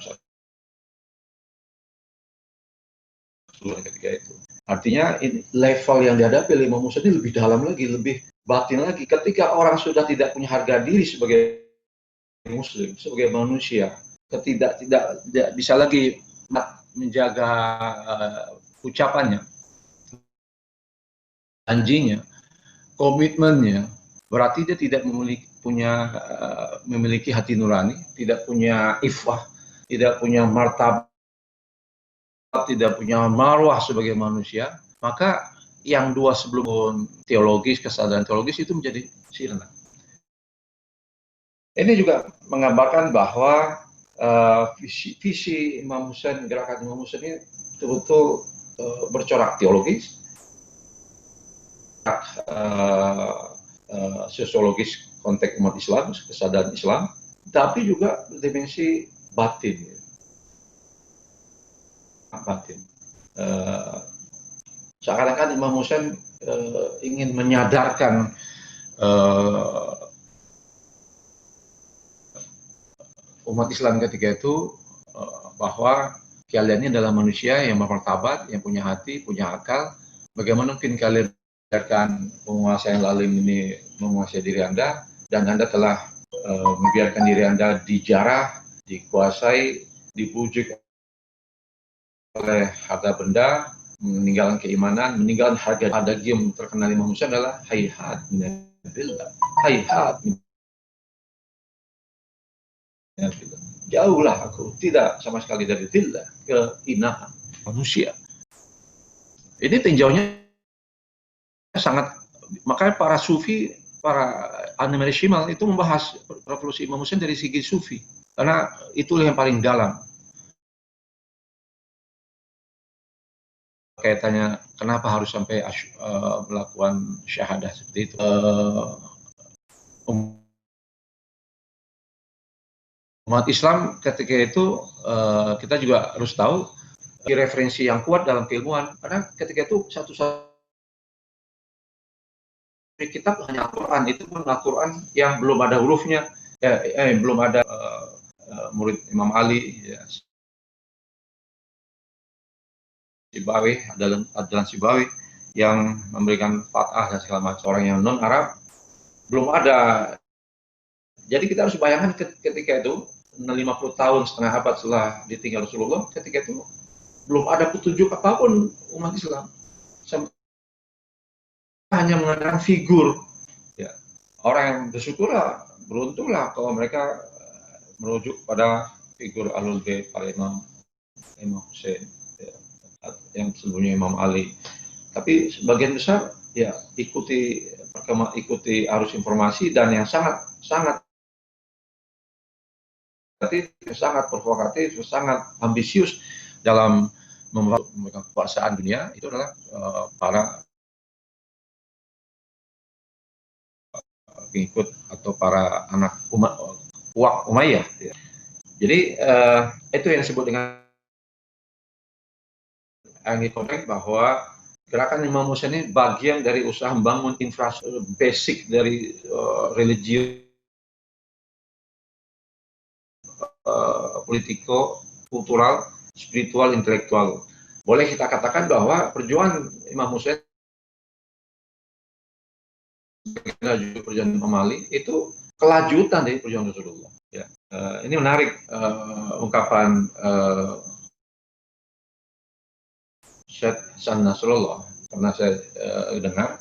ketika itu. Artinya level yang dihadapi oleh Imam Musa ini lebih dalam lagi, lebih batin lagi. Ketika orang sudah tidak punya harga diri sebagai Muslim, sebagai manusia, tidak bisa lagi menjaga ucapannya, janjinya, komitmennya, berarti dia tidak memiliki hati nurani, tidak punya ifah, tidak punya martabat, tidak punya marwah sebagai manusia. Maka yang dua sebelum teologis, kesadaran teologis itu menjadi sirna. Ini juga menggambarkan bahwa visi Imam Hussein, gerakan Imam Hussein ini betul-betul bercorak teologis, sosiologis konteks umat Islam, kesadaran Islam, tapi juga dimensi batin. Seakan-akan Imam Hussein ingin menyadarkan umat Islam ketika itu bahwa kalian ini adalah manusia yang bermartabat, yang punya hati, punya akal. Bagaimana mungkin kalian biarkan penguasa yang lalim ini menguasai diri Anda, dan Anda telah membiarkan diri Anda dijarah, dikuasai, dibujuk oleh harta benda, meninggalkan keimanan, meninggalkan harga. Adagium terkenal Imam Hussein adalah hayhat minadillah, hayhat minadillah. Jauhlah aku, tidak sama sekali dari dillah, keinahan manusia. Ini tinjaunya sangat, makanya para sufi, para animalis shimal itu membahas revolusi Imam Hussein dari segi sufi, karena itulah yang paling dalam. Kaitannya kenapa harus sampai melakukan syahadah seperti itu. Umat Islam ketika itu kita juga harus tahu referensi yang kuat dalam keilmuan, karena ketika itu satu-satu kitab hanya Al-Quran, itu pun Al-Quran yang belum ada hurufnya, belum ada murid Imam Ali, ya, Sibawi, adalah Sibawi yang memberikan fatah dan segala macam. Orang yang non Arab belum ada. Jadi kita harus bayangkan ketika itu 50 tahun, setengah abad setelah ditinggal Rasulullah, ketika itu belum ada petunjuk apapun umat Islam. Hanya mengandalkan figur. Ya. Orang yang bersyukurlah, beruntunglah kalau mereka merujuk pada figur Ahlul Bait, para Imam Hussein, ya, yang sebelumnya Imam Ali. Tapi sebagian besar ya ikuti arus informasi, dan yang sangat provokatif, sangat ambisius dalam memegang kekuasaan dunia, itu adalah para pengikut atau para anak Umayyah. Jadi itu yang disebut dengan konteks bahwa gerakan Imam Hussein ini bagian dari usaha membangun infrastruktur basic dari religi, politiko, kultural, spiritual, intelektual. Boleh kita katakan bahwa perjuangan Imam Hussein, perjuangan Imam Ali itu kelanjutan dari perjuangan Rasulullah. Ya. Ini menarik ungkapan Syekh Hasan Nasrullah, pernah saya dengar,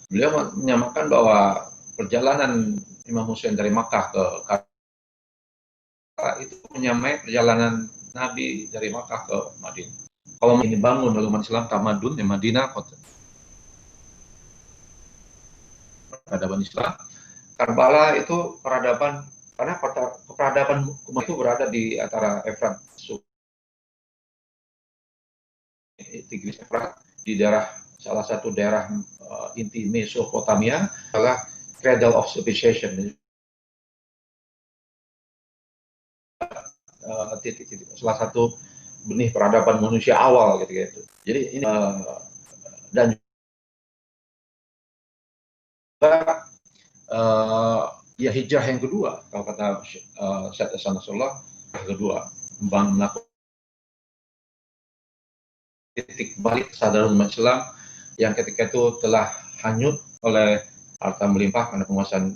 beliau menyamakan bahwa perjalanan Imam Hussein dari Makkah ke Karbala itu menyamai perjalanan Nabi dari Makkah ke Madinah. Kalau ini bangun oleh umat Islam tamadun di Madinah, kota peradaban Islam. Karbala itu peradaban, karena peradaban umat itu berada di antara Efrat, Tigris Efrat, di daerah salah satu daerah inti Mesopotamia adalah cradle of civilization. Titik-titik salah satu benih peradaban manusia awal gitu. Jadi ini dan juga ya hijrah yang kedua, kalau kata Syed Hasan Nasrullah, yang kedua melakukan titik balik kesadaran umat Islam yang ketika itu telah hanyut oleh harta melimpah karena penguasaan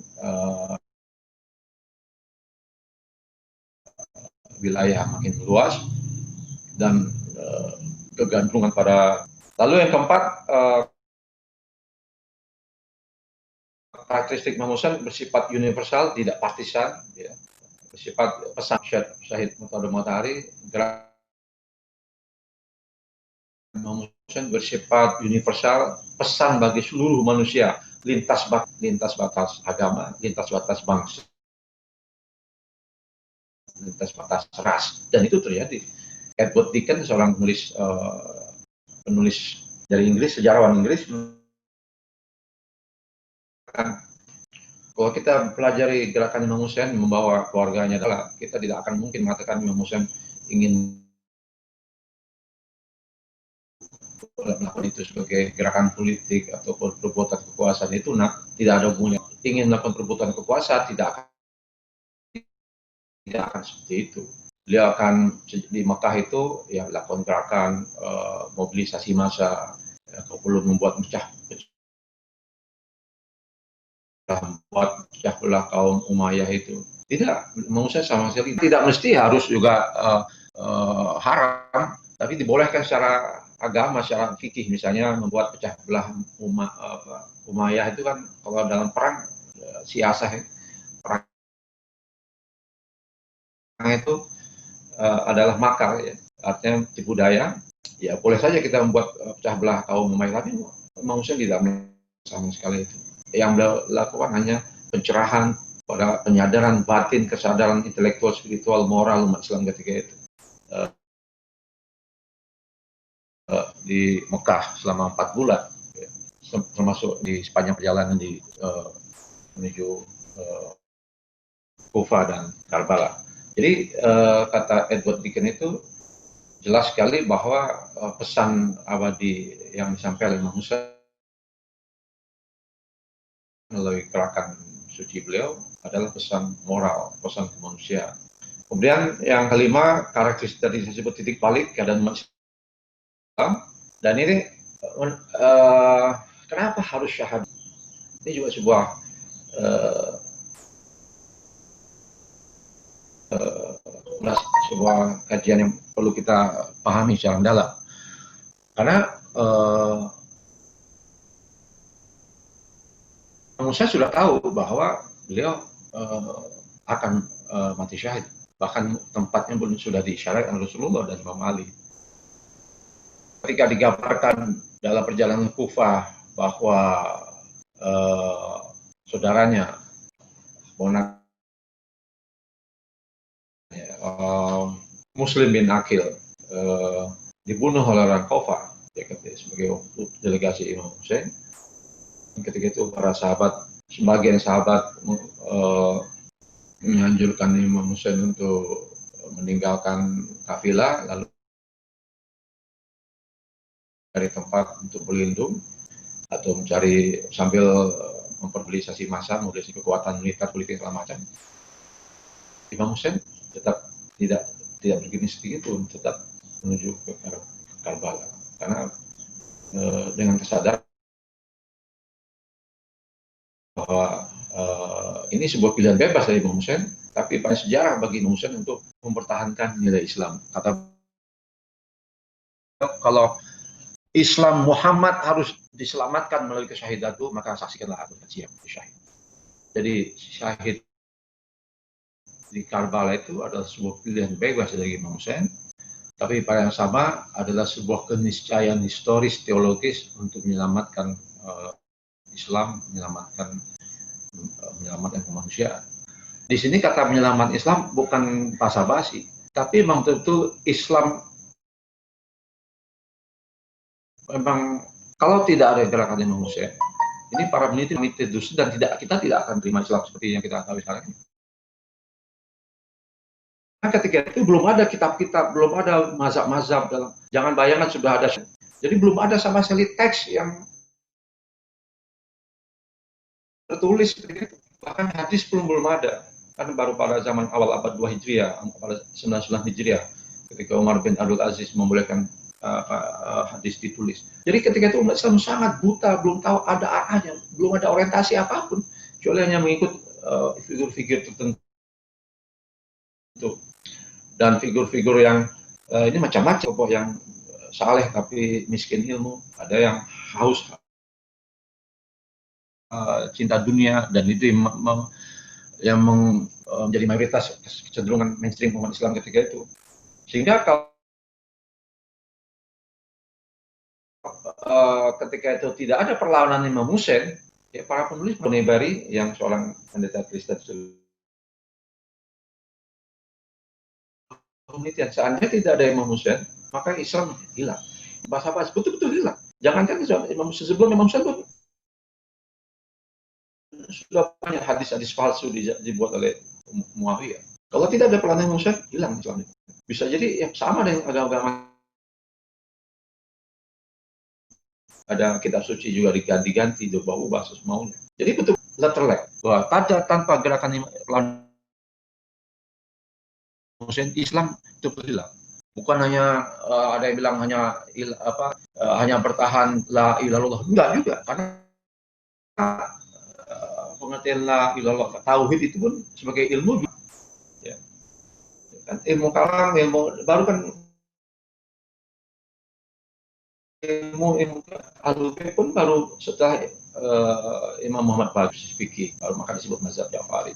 wilayah makin luas dan kegantungan pada. Lalu yang keempat, karakteristik Imam Husain bersifat universal, tidak partisan, ya. Bersifat pesan Syahid Murtada Matahari, Imam Husain bersifat universal, pesan bagi seluruh manusia, lintas batas agama, lintas batas bangsa, lintas batas ras, dan itu terjadi. Edward Dickens, seorang penulis dari Inggris, sejarawan Inggris, kalau kita pelajari gerakan Imam Husain membawa keluarganya adalah, kita tidak akan mungkin mengatakan Imam Husain ingin melakukan itu sebagai gerakan politik atau perbuatan kekuasaan. Itu tidak ada hubungannya. Ingin melakukan perbuatan kekuasaan tidak akan seperti itu. Beliau akan di Mekah itu ya melakukan gerakan mobilisasi massa, kalau perlu membuat pecah belah kaum Umayyah itu. Tidak, Imam Husain sama sekali tidak mesti harus juga haram, tapi dibolehkan secara agama, secara fikih. Misalnya membuat pecah belah Umayyah itu kan kalau dalam perang siasah, perang itu adalah makar, ya, artinya tipu daya. Ya boleh saja kita membuat pecah belah kaum Umayyah, tapi Imam Husain tidak sama sekali itu. Yang beliau lakukan hanya pencerahan pada penyadaran batin, kesadaran intelektual, spiritual, moral umat Islam ketika itu. Di Mekah selama 4 bulan, ya, termasuk di sepanjang perjalanan menuju Kufah dan Karbala. Jadi kata Edward Dickens itu jelas sekali bahwa pesan abadi yang disampaikan oleh Imam Husain melalui gerakan suci beliau adalah pesan moral, pesan kemanusiaan. Kemudian yang kelima, karakteristik tadi saya sebut titik balik keadaan umat Islam. Dan ini kenapa harus syahadat? Ini juga sebuah kajian yang perlu kita pahami secara mendalam. Karena saya sudah tahu bahwa beliau akan mati syahid. Bahkan tempatnya pun sudah diisyaratkan Rasulullah dan Imam Ali. Ketika digambarkan dalam perjalanan Kufah bahwa saudaranya, Muslim bin Aqil, dibunuh oleh orang Kufah, ya, sebagai delegasi Imam Husain. Ketika itu para sahabat, sebagian sahabat menganjurkan Imam Husain untuk meninggalkan kafilah, lalu cari tempat untuk berlindung atau mencari sambil mempermobilisasi massa, mobilisasi kekuatan militer, politik segala macam. Imam Husain tetap tidak begini sedikit, tetap menuju ke Karbala, karena dengan kesadaran bahwa ini sebuah pilihan bebas dari Imam Husain, tapi pada sejarah bagi Imam Husain untuk mempertahankan nilai Islam. Kata kalau Islam Muhammad harus diselamatkan melalui kesyahidan itu, maka saksikanlah aku siap syahid. Jadi syahid di Karbala itu adalah sebuah pilihan bebas dari Imam Husain, tapi pada yang sama adalah sebuah keniscayaan historis teologis untuk menyelamatkan Islam, menyelamatkan menyelamatkan kemanusiaan. Di sini kata menyelamatkan Islam bukan basa-basi, tapi memang betul Islam memang kalau tidak ada gerakan Imam Hussein, ini para peneliti dusta dan kita tidak akan terima Islam seperti yang kita tahu sekarang ini. Nah, ketika itu belum ada kitab-kitab, belum ada mazhab-mazhab dalam. Jangan bayangkan sudah ada. Jadi belum ada sama sekali teks yang tertulis seperti itu. Bahkan hadis belum ada. Kan baru pada zaman awal abad 2 Hijriah, pada 99 Hijriah, ketika Umar bin Abdul Aziz membolehkan hadis ditulis. Jadi ketika itu umat Islam sangat buta, belum tahu ada arahnya, belum ada orientasi apapun, kecuali hanya mengikut figur-figur tertentu. Dan figur-figur yang ini macam-macam, tokoh yang saleh tapi miskin ilmu, ada yang haus cinta dunia, dan itu yang menjadi mayoritas kecenderungan mainstream umat Islam ketika itu. Sehingga kalau ketika itu tidak ada perlawanan Imam Hussein, ya para penulis Bonebari yang seorang pendeta Kristen penelitian, seandainya tidak ada Imam Hussein, maka Islam hilang. Bahasa-bahasa betul-betul hilang. Jangankan Imam Hussein, sebelum Imam Hussein sudah banyak hadis-hadis palsu dibuat oleh Muawiyah. Kalau tidak ada peranan Imam Hussein, hilang Islam. Bisa jadi yang sama dengan agama-agama. Ada kitab suci juga diganti-ganti, diubah-ubah semaunya. Jadi betul letterlek bahwa tanpa gerakan Imam Hussein, Islam itu hilang. Bukan hanya ada yang bilang hanya bertahan la ilaha illallah, enggak juga, karena pengertian la ilaha illallah, tauhid itu pun sebagai ilmu, ya. Kan ilmu kalam, ilmu baru kan ilmu al-fiqh pun baru setelah Imam Muhammad Baqir fikih, baru maka disebut mazhab Ja'fari.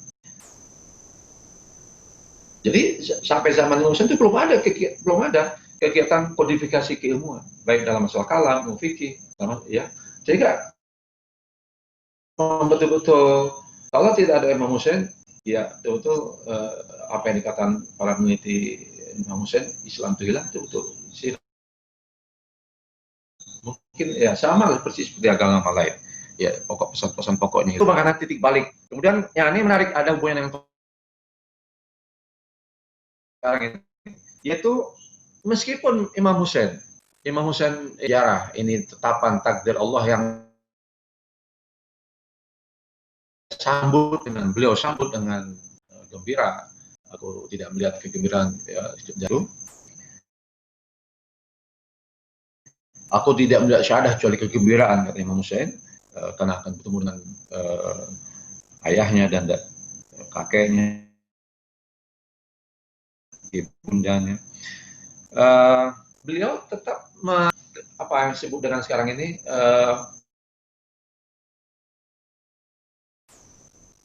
Jadi sampai zaman Imam Hussein itu belum ada kegiatan kodifikasi keilmuan, baik dalam masalah kalam, ilmu fikih, ya. Sehingga betul-betul kalau tidak ada Imam Hussein, ya betul-betul apa yang dikatakan para peneliti Imam Hussein, Islam itu hilang, itu betul. Mungkin ya sama persis seperti agama lain. Ya, pesan-pesan pokoknya itu makanya titik balik. Kemudian yang ini menarik, ada hubungan dengan sekarang ini, yaitu meskipun Imam Hussein sejarah ini tetapan takdir Allah yang beliau sambut dengan gembira. Aku tidak melihat kegembiraan jauh. Aku tidak melihat syahadah kecuali kegembiraan, kata Imam Hussein, karena akan bertemu dengan ayahnya dan kakeknya, ibundanya. Beliau tetap apa yang disebut dengan sekarang ini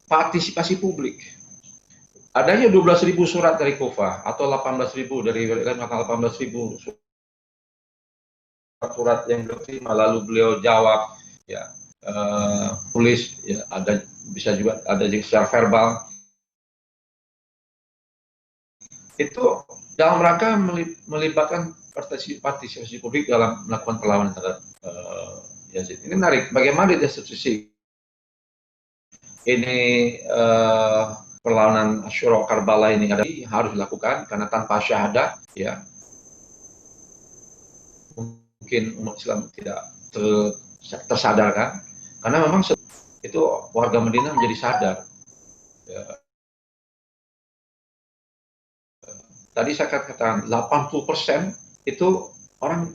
partisipasi publik. Adanya 12.000 surat dari Kufah atau 18.000 dari 18.000 surat yang beliau terima, lalu beliau jawab, ya, tulis, ya, ada bisa juga ada secara verbal. Itu dalam rangka melibatkan partisipasi publik dalam melakukan perlawanan terhadap Yazid. Ini menarik. Bagaimana di satu sisi ini perlawanan Asyura Karbala ini harus dilakukan karena tanpa syahadah, ya, mungkin umat Islam tidak tersadarkan, karena memang itu warga Madinah menjadi sadar. Ya. Tadi saya katakan 80% itu orang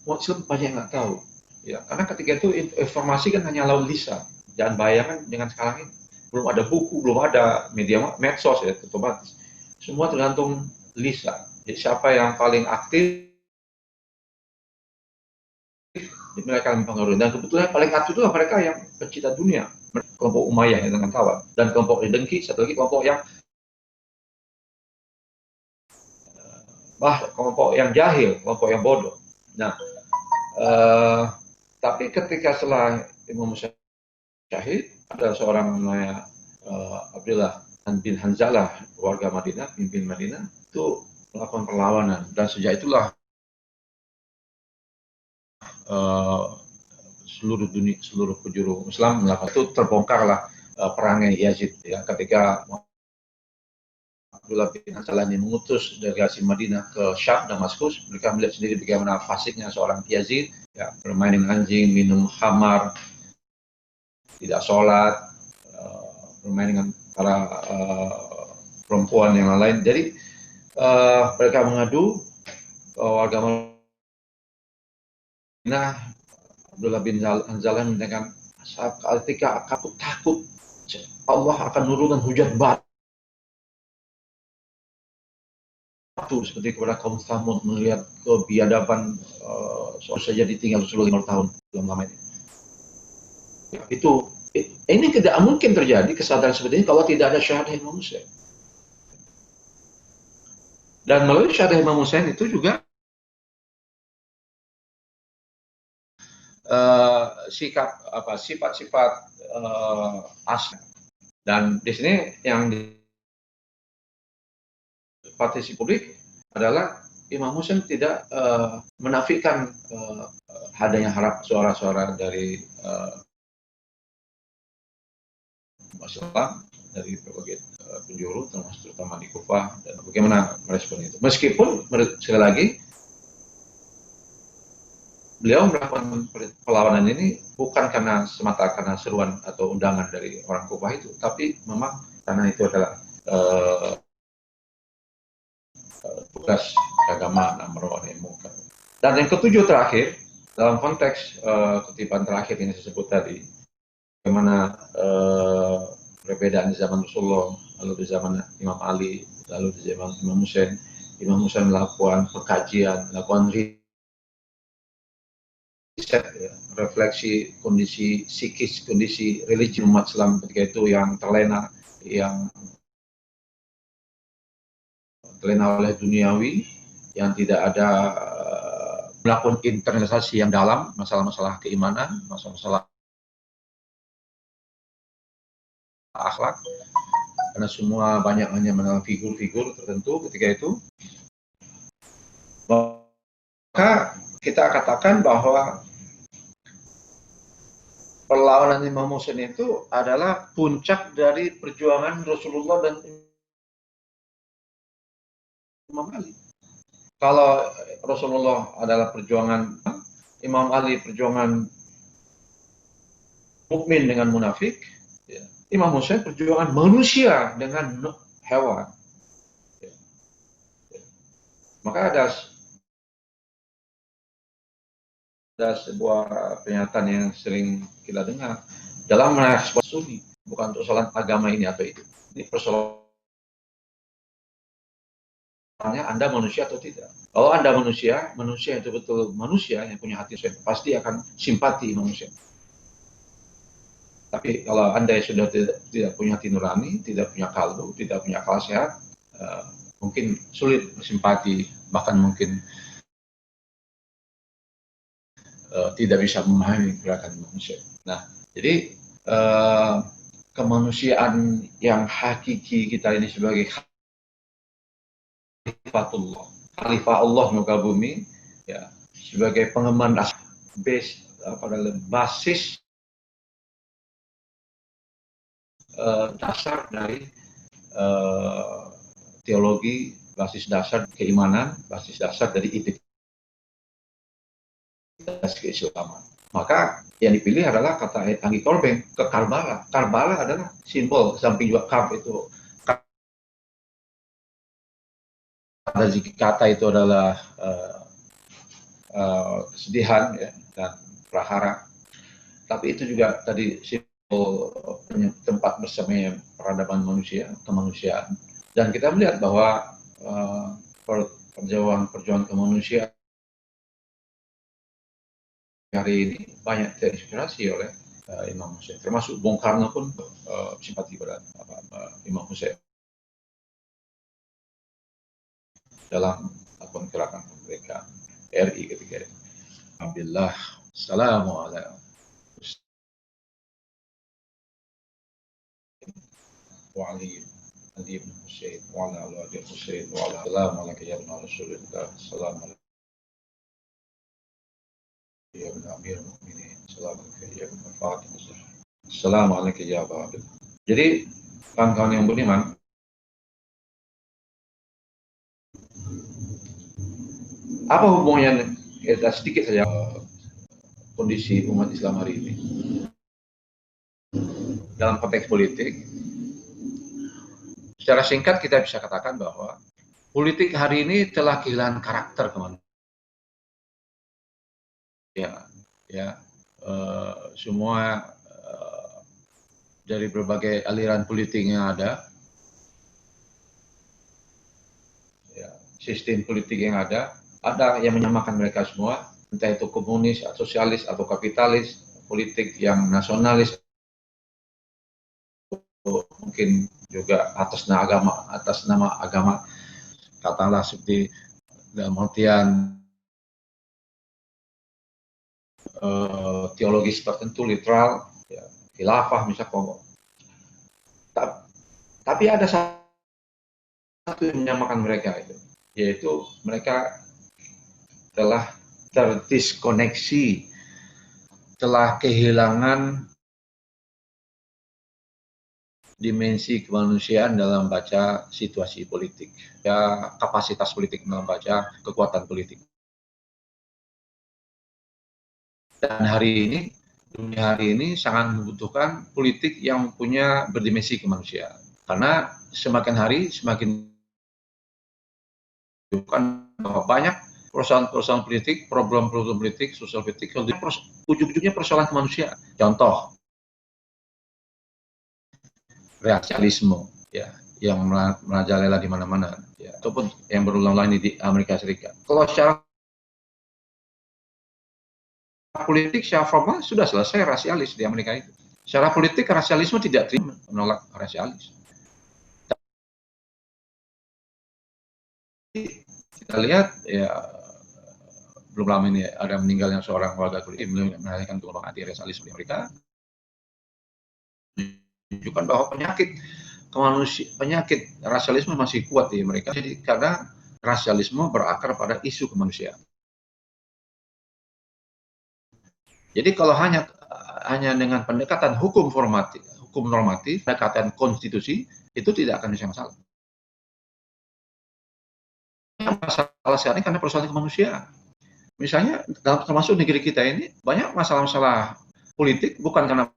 Muslim banyak yang nggak tahu, ya, karena ketika itu informasi kan hanya lalu lisan. Jangan bayangkan dengan sekarang ini belum ada buku, belum ada media medsos, ya, otomatis semua tergantung lisan. Jadi siapa yang paling aktif mereka yang mempengaruhi, dan kebetulan paling aktif itu mereka yang pencinta dunia, kelompok Umayyah yang dengan kawan, dan kelompok yang dengki, satu lagi kelompok yang kelompok yang jahil, kelompok yang bodoh. Nah, tapi ketika setelah Imam Hussein syahid, ada seorang namanya Abdullah bin Hanzalah, warga Madinah, pimpin Madinah, itu melakukan perlawanan. Dan sejak itulah seluruh dunia, seluruh penjuru Islam melakukan itu, terbongkarlah perangai Yazid ya, ketika Abdullah bin Hanzalah ini mengutus delegasi Madinah ke Syam, Damaskus. Mereka melihat sendiri bagaimana fasiknya seorang Yazid, ya, bermain dengan anjing, minum khamar, tidak sholat, bermain dengan para perempuan yang lain. Jadi mereka mengadu ke warga Madinah. Abdullah bin Hanzalah mengatakan, ketika aku takut Allah akan menurunkan hujan batu seperti kepada kaum Tsamud, melihat kebiadaban saja ditinggal Rasulullah 5 tahun belum lama ini. Ya, ini tidak mungkin terjadi kesadaran seperti ini kalau tidak ada syahadah Imam Husain. Dan melalui syahadah Imam Husain itu juga sifat-sifat asli. Dan di sini yang partisi publik adalah Imam Husain tidak menafikan adanya suara-suara dari masalah dari berbagai penjuru, terutama di Kufah, dan bagaimana merespon itu. Meskipun sekali lagi beliau melakukan perlawanan ini bukan semata karena seruan atau undangan dari orang Kufah itu, tapi memang karena itu adalah tugas agama nomor 1 yang munkar. Dan yang ketujuh terakhir, dalam konteks kutipan terakhir ini disebut tadi, bagaimana perbedaan di zaman Rasulullah, lalu di zaman Imam Ali, lalu di zaman Imam Husain. Imam Husain melakukan pengkajian, melakukan riset, ya, refleksi kondisi psikis, kondisi religi umat Islam ketika itu yang terlena oleh duniawi, yang tidak ada melakukan internalisasi yang dalam, masalah-masalah keimanan, masalah-masalah akhlak, karena semua banyak hanya mengenal figur-figur tertentu ketika itu. Maka kita katakan bahwa perlawanan Imam Husain itu adalah puncak dari perjuangan Rasulullah dan Imam Ali. Kalau Rasulullah adalah perjuangan, Imam Ali perjuangan mukmin dengan munafik, ya. Imam Husain perjuangan manusia dengan hewan. Ya. Ya. Maka ada sebuah pernyataan yang sering kita dengar dalam merespon sunni, bukan untuk persoalan agama ini atau itu. Ini persoalannya Anda manusia atau tidak. Kalau Anda manusia itu betul manusia yang punya hati, pasti akan simpati manusia. Tapi kalau Anda sudah tidak punya hati nurani, tidak punya kalbu, tidak punya akal sehat, mungkin sulit bersimpati, bahkan mungkin tidak bisa memahami gerakan manusia. Nah, jadi kemanusiaan yang hakiki kita ini sebagai khalifatullah, khalifah Allah muka bumi, ya, sebagai pengemban basis dasar dari teologi, basis dasar keimanan, basis dasar dari identitas keislaman. Maka yang dipilih adalah kata Anggi Korbeng ke Karbala. Karbala adalah simbol, samping juga Karb itu. Kata itu adalah kesedihan, ya, dan prahara. Tapi itu juga tadi simbol tempat bersamanya peradaban manusia, kemanusiaan. Dan kita melihat bahwa perjuangan kemanusiaan hari ini banyak terinspirasi oleh Imam Husain. Termasuk Bung Karno pun simpati pada Imam Husain dalam gerakan kemerdekaan RI ketika itu. Alhamdulillah. Assalamualaikum. وعلي بن حسين وعلى أولاد الحسين وعلى السلام عليك يا ابن رسول الله السلام عليك يا ابن أمير المؤمنين السلام عليك ya ابن فاطمة السلام عليك ya Aba Abdul. Jadi kawan-kawan yang beriman, apa hubungannya kita sedikit saja kondisi umat Islam hari ini dalam konteks politik? Secara singkat kita bisa katakan bahwa politik hari ini telah kehilangan karakter kemanusiaan. Semua dari berbagai aliran politik yang ada, sistem politik yang ada yang menyamakan mereka semua, entah itu komunis, atau sosialis, atau kapitalis, politik yang nasionalis, mungkin juga atas nama agama, katakanlah seperti dalam artian teologis tertentu, literal, khilafah misalnya. Tapi ada satu yang menyamakan mereka itu, yaitu mereka telah terdiskoneksi, telah kehilangan dimensi kemanusiaan dalam baca situasi politik, kapasitas politik dalam baca kekuatan politik. Dan dunia hari ini sangat membutuhkan politik yang punya berdimensi kemanusiaan. Karena semakin hari semakin bahwa banyak persoalan politik, problem politik, sosial politik, ujung-ujungnya persoalan kemanusiaan. Contoh, rasialisme, yang merajalela di mana-mana, ataupun yang berulang-ulang di Amerika Serikat. Kalau secara politik, secara formal sudah selesai rasialis di Amerika itu. Secara politik rasialisme tidak terima, menolak rasialis. Kita lihat belum lama ini ada meninggalnya seorang warga kulit menanyakan gelombang anti rasialisme di Amerika, menunjukkan bahwa penyakit rasialisme masih kuat di Amerika. Jadi karena rasialisme berakar pada isu kemanusiaan. Jadi kalau hanya dengan pendekatan hukum normatif, pendekatan konstitusi, itu tidak akan bisa masalah. Masalah sekarang ini karena persoalan kemanusiaan. Misalnya termasuk negeri kita ini banyak masalah-masalah politik bukan karena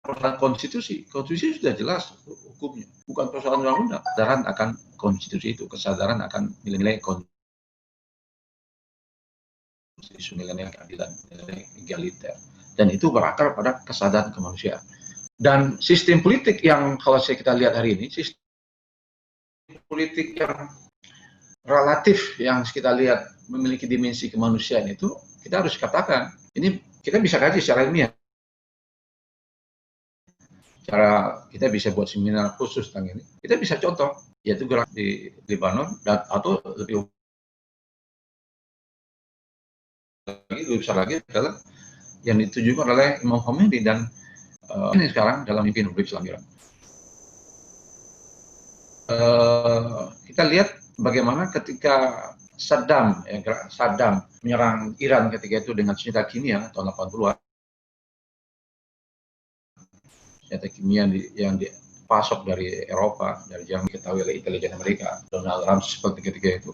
persoalan konstitusi. Konstitusi sudah jelas hukumnya, bukan persoalan undang-undang. Kesadaran akan konstitusi itu, kesadaran akan nilai-nilai konstitusi, nilai-nilai keadilan, nilai egaliter, dan itu berakar pada kesadaran kemanusiaan. Dan sistem politik yang kalau kita lihat hari ini, sistem politik yang relatif yang kita lihat memiliki dimensi kemanusiaan itu, kita harus katakan ini kita bisa kaji secara ilmiah. Kita bisa buat seminar khusus tentang ini. Kita bisa contoh, yaitu gerak di Lebanon atau lebih besar lagi adalah yang ditujukan oleh Imam Khomeini dan ini sekarang dalam mimpi Republik Islam Iran. Kita lihat bagaimana ketika Saddam menyerang Iran ketika itu dengan senjata kimia tahun 80-an. Senjata kimia yang dipasok dari Eropa, dari yang diketahui oleh intelijen Amerika, Donald Rumsfeld ketika itu.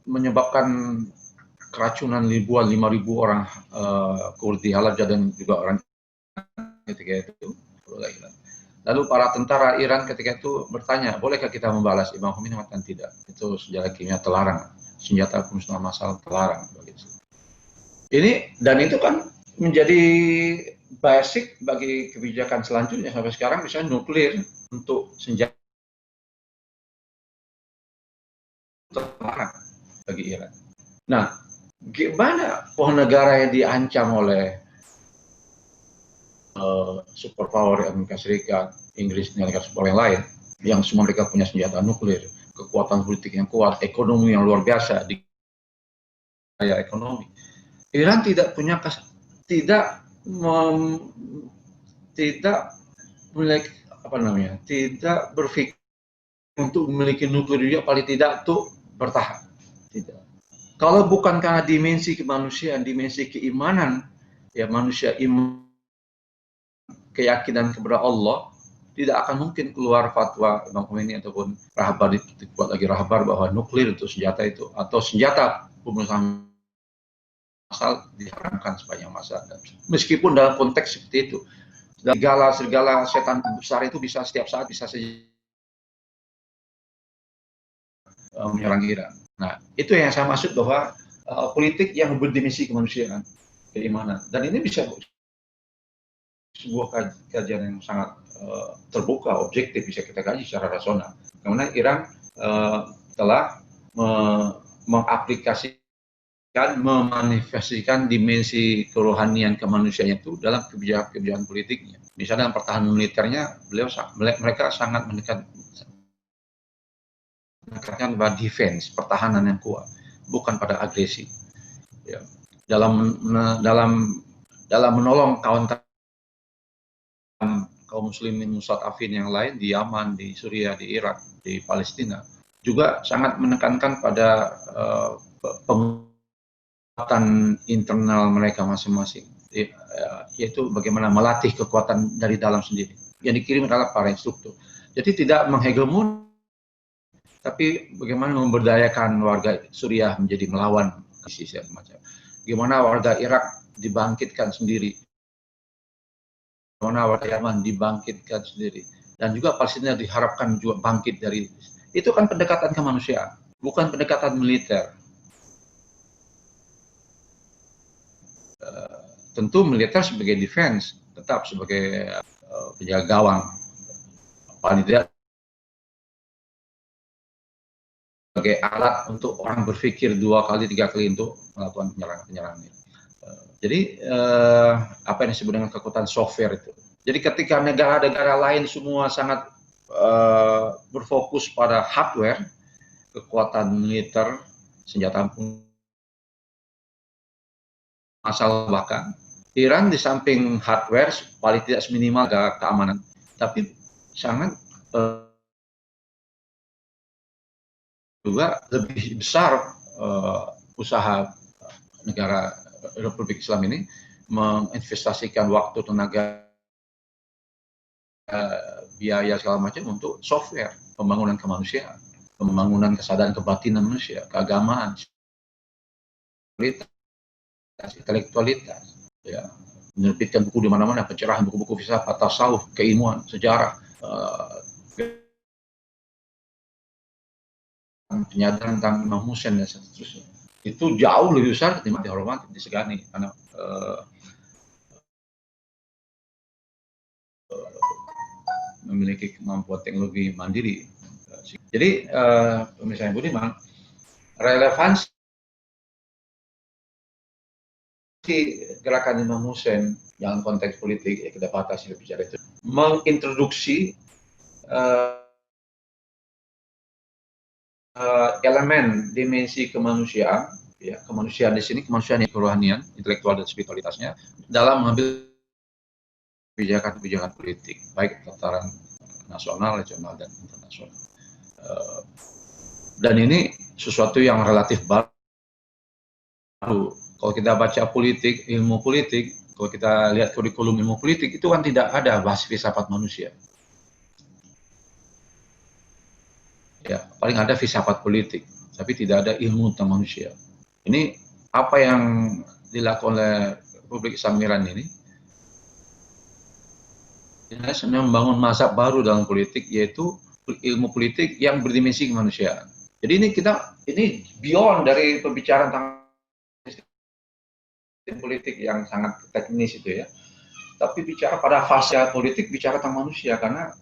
Menyebabkan keracunan 5.000 orang Kurdi, Halabja, dan juga orang ketika itu. Lalu para tentara Iran ketika itu bertanya, bolehkah kita membalas? Imam Khomeini mengatakan tidak, itu senjata kimia terlarang, senjata pemusnah massal terlarang. Ini dan itu kan menjadi basic bagi kebijakan selanjutnya sampai sekarang, misalnya nuklir untuk senjata terlarang bagi Iran. Nah, gimana negara yang diancam oleh superpower Amerika Serikat, Inggris, dan negara superpower yang lain, yang semua mereka punya senjata nuklir, kekuatan politik yang kuat, ekonomi yang luar biasa, di daya ekonomi. Iran tidak punya tidak tidak memiliki tidak berpikir untuk memiliki nuklir juga, paling tidak untuk bertahan. Tidak. Kalau bukan karena dimensi kemanusiaan, dimensi keimanan, ya manusia iman, keyakinan kepada Allah, tidak akan mungkin keluar fatwa Imam Khomeini ataupun Rahbar, dibuat lagi Rahbar bahwa nuklir itu senjata itu, atau senjata pembunuhan massal diharamkan sepanjang masa. Meskipun dalam konteks seperti itu, segala setan besar itu bisa setiap saat bisa saja menyerang Iran. Nah, itu yang saya maksud bahwa politik yang berdimensi kemanusiaan, keimanan, dan ini bisa sebuah kajian yang sangat terbuka, objektif, bisa kita kaji secara rasional. Karena Iran telah mengaplikasikan, memanifestasikan dimensi kerohanian kemanusiaan itu dalam kebijakan politiknya. Misalnya dalam pertahanan militernya, mereka sangat menekankan pada defense, pertahanan yang kuat, bukan pada agresi. Ya. Dalam menolong kaum muslimin mustad'afin yang lain di Yaman, di Suriah, di Irak, di Palestina, juga sangat menekankan pada penguatan internal mereka masing-masing, yaitu bagaimana melatih kekuatan dari dalam sendiri. Yang dikirim adalah para instruktur. Jadi tidak menghegemoni, tapi bagaimana memberdayakan warga Suriah menjadi melawan ISIS dan macam. Bagaimana warga Irak dibangkitkan sendiri, bagaimana warga Yaman dibangkitkan sendiri, dan juga Palestina diharapkan juga bangkit dari itu. Kan pendekatan kemanusiaan, bukan pendekatan militer. Tentu militer sebagai defense, tetap sebagai penjaga gawang, paling tidak sebagai alat untuk orang berpikir 2 kali 3 kali untuk melakukan penyerangan. Jadi apa yang disebut dengan kekuatan software itu. Jadi ketika negara-negara lain semua sangat berfokus pada hardware, kekuatan militer, senjata massal, bahkan Iran di samping hardware paling tidak seminimal keamanan, tapi sangat juga lebih besar usaha negara Republik Islam ini menginvestasikan waktu, tenaga, biaya segala macam untuk software, pembangunan kemanusiaan, pembangunan kesadaran kebatinan manusia, keagamaan, intelektualitas, ya, menerbitkan buku di mana-mana, pencerahan, buku-buku filsafat, tasawuf, keilmuan, sejarah, penyadaran tentang Imam Hussein dan seterusnya. Itu jauh lebih besar ketimbang dihormati, disegani, karena memiliki kemampuan teknologi mandiri. Jadi pemirsa yang budiman, relevansi gerakan Imam Hussein dalam konteks politik, ya kita batasi bicara itu, mengintroduksi elemen dimensi kemanusiaan, ya, kemanusiaan di sini, kemanusiaan yang kerohanian, intelektual dan spiritualitasnya dalam mengambil kebijakan-kebijakan politik, baik tataran nasional, regional, dan internasional. Dan ini sesuatu yang relatif baru. Kalau kita baca politik, ilmu politik, kalau kita lihat kurikulum ilmu politik, itu kan tidak ada bahas filsafat manusia. Ya, paling ada filsafat politik, tapi tidak ada ilmu tentang manusia. Ini apa yang dilakukan oleh Republik Islam Iran ini? Dia sedang membangun mazhab baru dalam politik, yaitu ilmu politik yang berdimensi kemanusiaan. Jadi ini beyond dari pembicaraan tentang sistem politik yang sangat teknis itu, ya. Tapi bicara pada fase politik, bicara tentang manusia, karena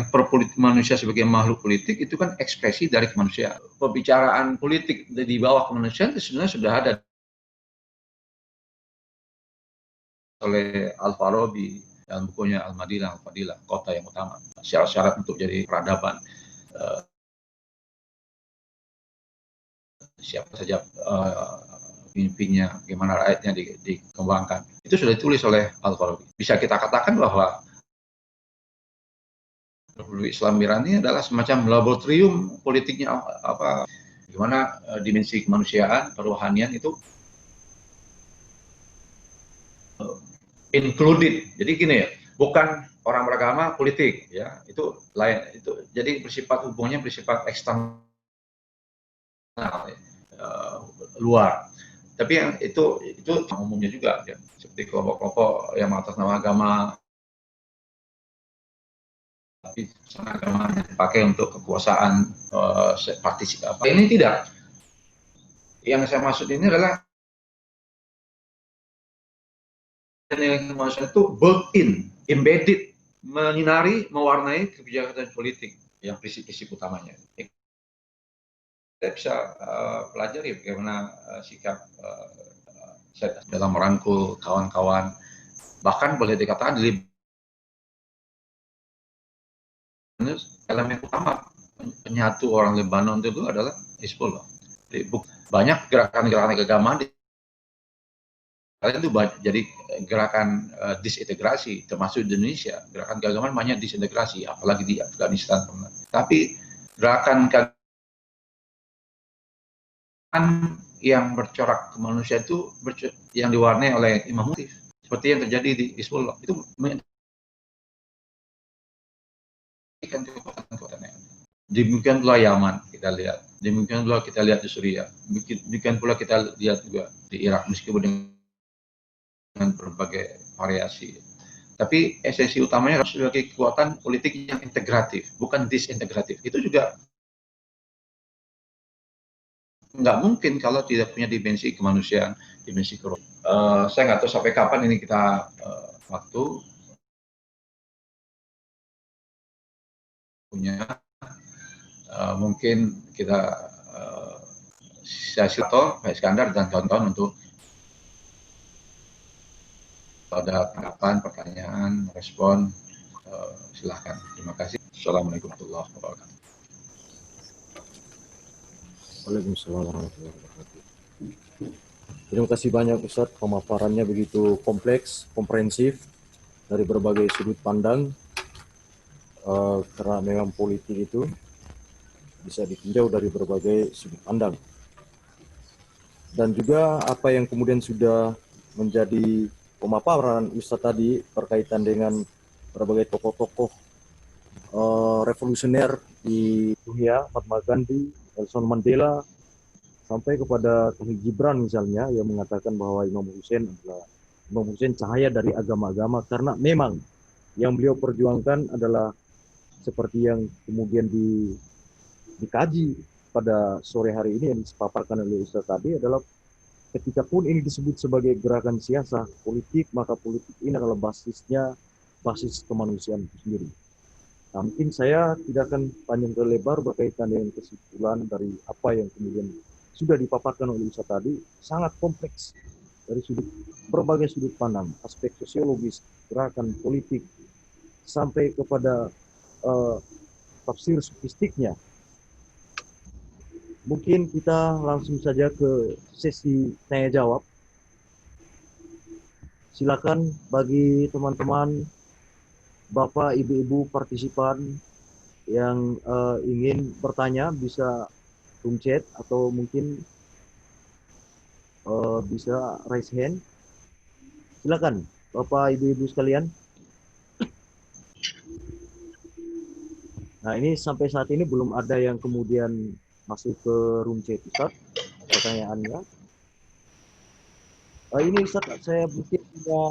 perpolitik manusia sebagai makhluk politik itu kan ekspresi dari kemanusiaan. Pembicaraan politik di bawah kemanusiaan itu sebenarnya sudah ada oleh Al-Farabi dalam bukunya Al-Madinah Al-Fadilah, kota yang utama, syarat-syarat untuk jadi peradaban. siapa saja pemimpinnya, bagaimana rakyatnya dikembangkan. Itu sudah ditulis oleh Al-Farabi. Bisa kita katakan bahwa Republik Islam Iran ini adalah semacam laboratorium politiknya, bagaimana dimensi kemanusiaan, kerohanian itu included. Jadi gini ya, bukan orang beragama politik ya, itu lain, itu jadi hubungannya bersifat eksternal, luar. Tapi yang itu umumnya juga ya, seperti kelompok-kelompok yang atas nama agama, tapi agama dipakai untuk kekuasaan partisipasi. Ini tidak. Yang saya maksud ini adalah nilai kemanusiaan itu built-in, embedded, menyinari, mewarnai kebijakan politik yang prinsip-prinsip utamanya. Kita bisa pelajari bagaimana sikap dalam merangkul kawan-kawan, bahkan boleh dikatakan elemen utama penyatu orang Lebanon itu adalah Hizbullah. Banyak gerakan-gerakan keagamaan itu jadi gerakan disintegrasi, termasuk di Indonesia. Gerakan keagamaan banyak disintegrasi, apalagi di Afghanistan. Tapi gerakan yang bercorak kemanusiaan itu yang diwarnai oleh imam motif, seperti yang terjadi di Hizbullah. Itu demikian pula Yaman kita lihat, demikian pula kita lihat di Suriah, demikian pula kita lihat juga di Irak, meskipun dengan berbagai variasi. Tapi esensi utamanya harus sebagai kekuatan politik yang integratif, bukan disintegratif. Itu juga nggak mungkin kalau tidak punya dimensi kemanusiaan, dimensi kerohanian. Saya nggak tahu sampai kapan ini kita waktu punya. Mungkin kita saya silakan Pak Iskandar dan kawan-kawan untuk ada tanggapan, pertanyaan, respon, silahkan. Terima kasih. Assalamualaikum warahmatullahi wabarakatuh. Waalaikumsalam warahmatullahi wabarakatuh. Terima kasih banyak Ustadz, pemaparannya begitu kompleks, komprehensif dari berbagai sudut pandang, karena memang politik itu bisa ditinjau dari berbagai sudut pandang. Dan juga apa yang kemudian sudah menjadi pemaparan Ustadz tadi berkaitan dengan berbagai tokoh-tokoh revolusioner di dunia, Mahatma Gandhi, Nelson Mandela, sampai kepada Khalil Gibran misalnya, yang mengatakan bahwa Imam Hussein cahaya dari agama-agama, karena memang yang beliau perjuangkan adalah seperti yang kemudian dikaji pada sore hari ini yang dipaparkan oleh Ustaz tadi, adalah ketika pun ini disebut sebagai gerakan siasah politik, maka politik ini adalah basis kemanusiaan itu sendiri. Nah, mungkin saya tidak akan panjang ke lebar berkaitan dengan kesimpulan dari apa yang kemudian sudah dipaparkan oleh Ustaz tadi, sangat kompleks dari berbagai sudut pandang, aspek sosiologis, gerakan politik, sampai kepada tafsir sofistiknya. Mungkin kita langsung saja ke sesi tanya jawab. Silakan bagi teman-teman, Bapak, Ibu-ibu partisipan yang ingin bertanya bisa room chat atau mungkin bisa raise hand. Silakan Bapak, Ibu-ibu sekalian. Nah, ini sampai saat ini belum ada yang kemudian masuk ke room chat, Ustaz, pertanyaannya. Ini Ustaz, saya mungkin punya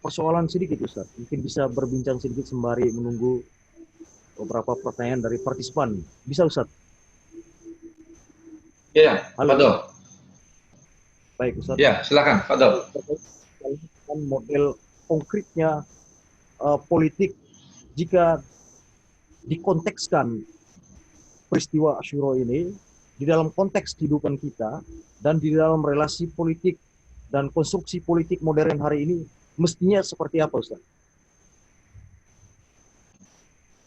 persoalan sedikit, Ustaz. Mungkin bisa berbincang sedikit sembari menunggu beberapa pertanyaan dari partisipan. Bisa, Ustaz? Ya, Fadol. Baik, Ustaz. Ya, silakan, Fadol. Model konkretnya politik jika dikontekskan peristiwa Asyura ini di dalam konteks kehidupan kita dan di dalam relasi politik dan konstruksi politik modern hari ini, mestinya seperti apa, Ustaz?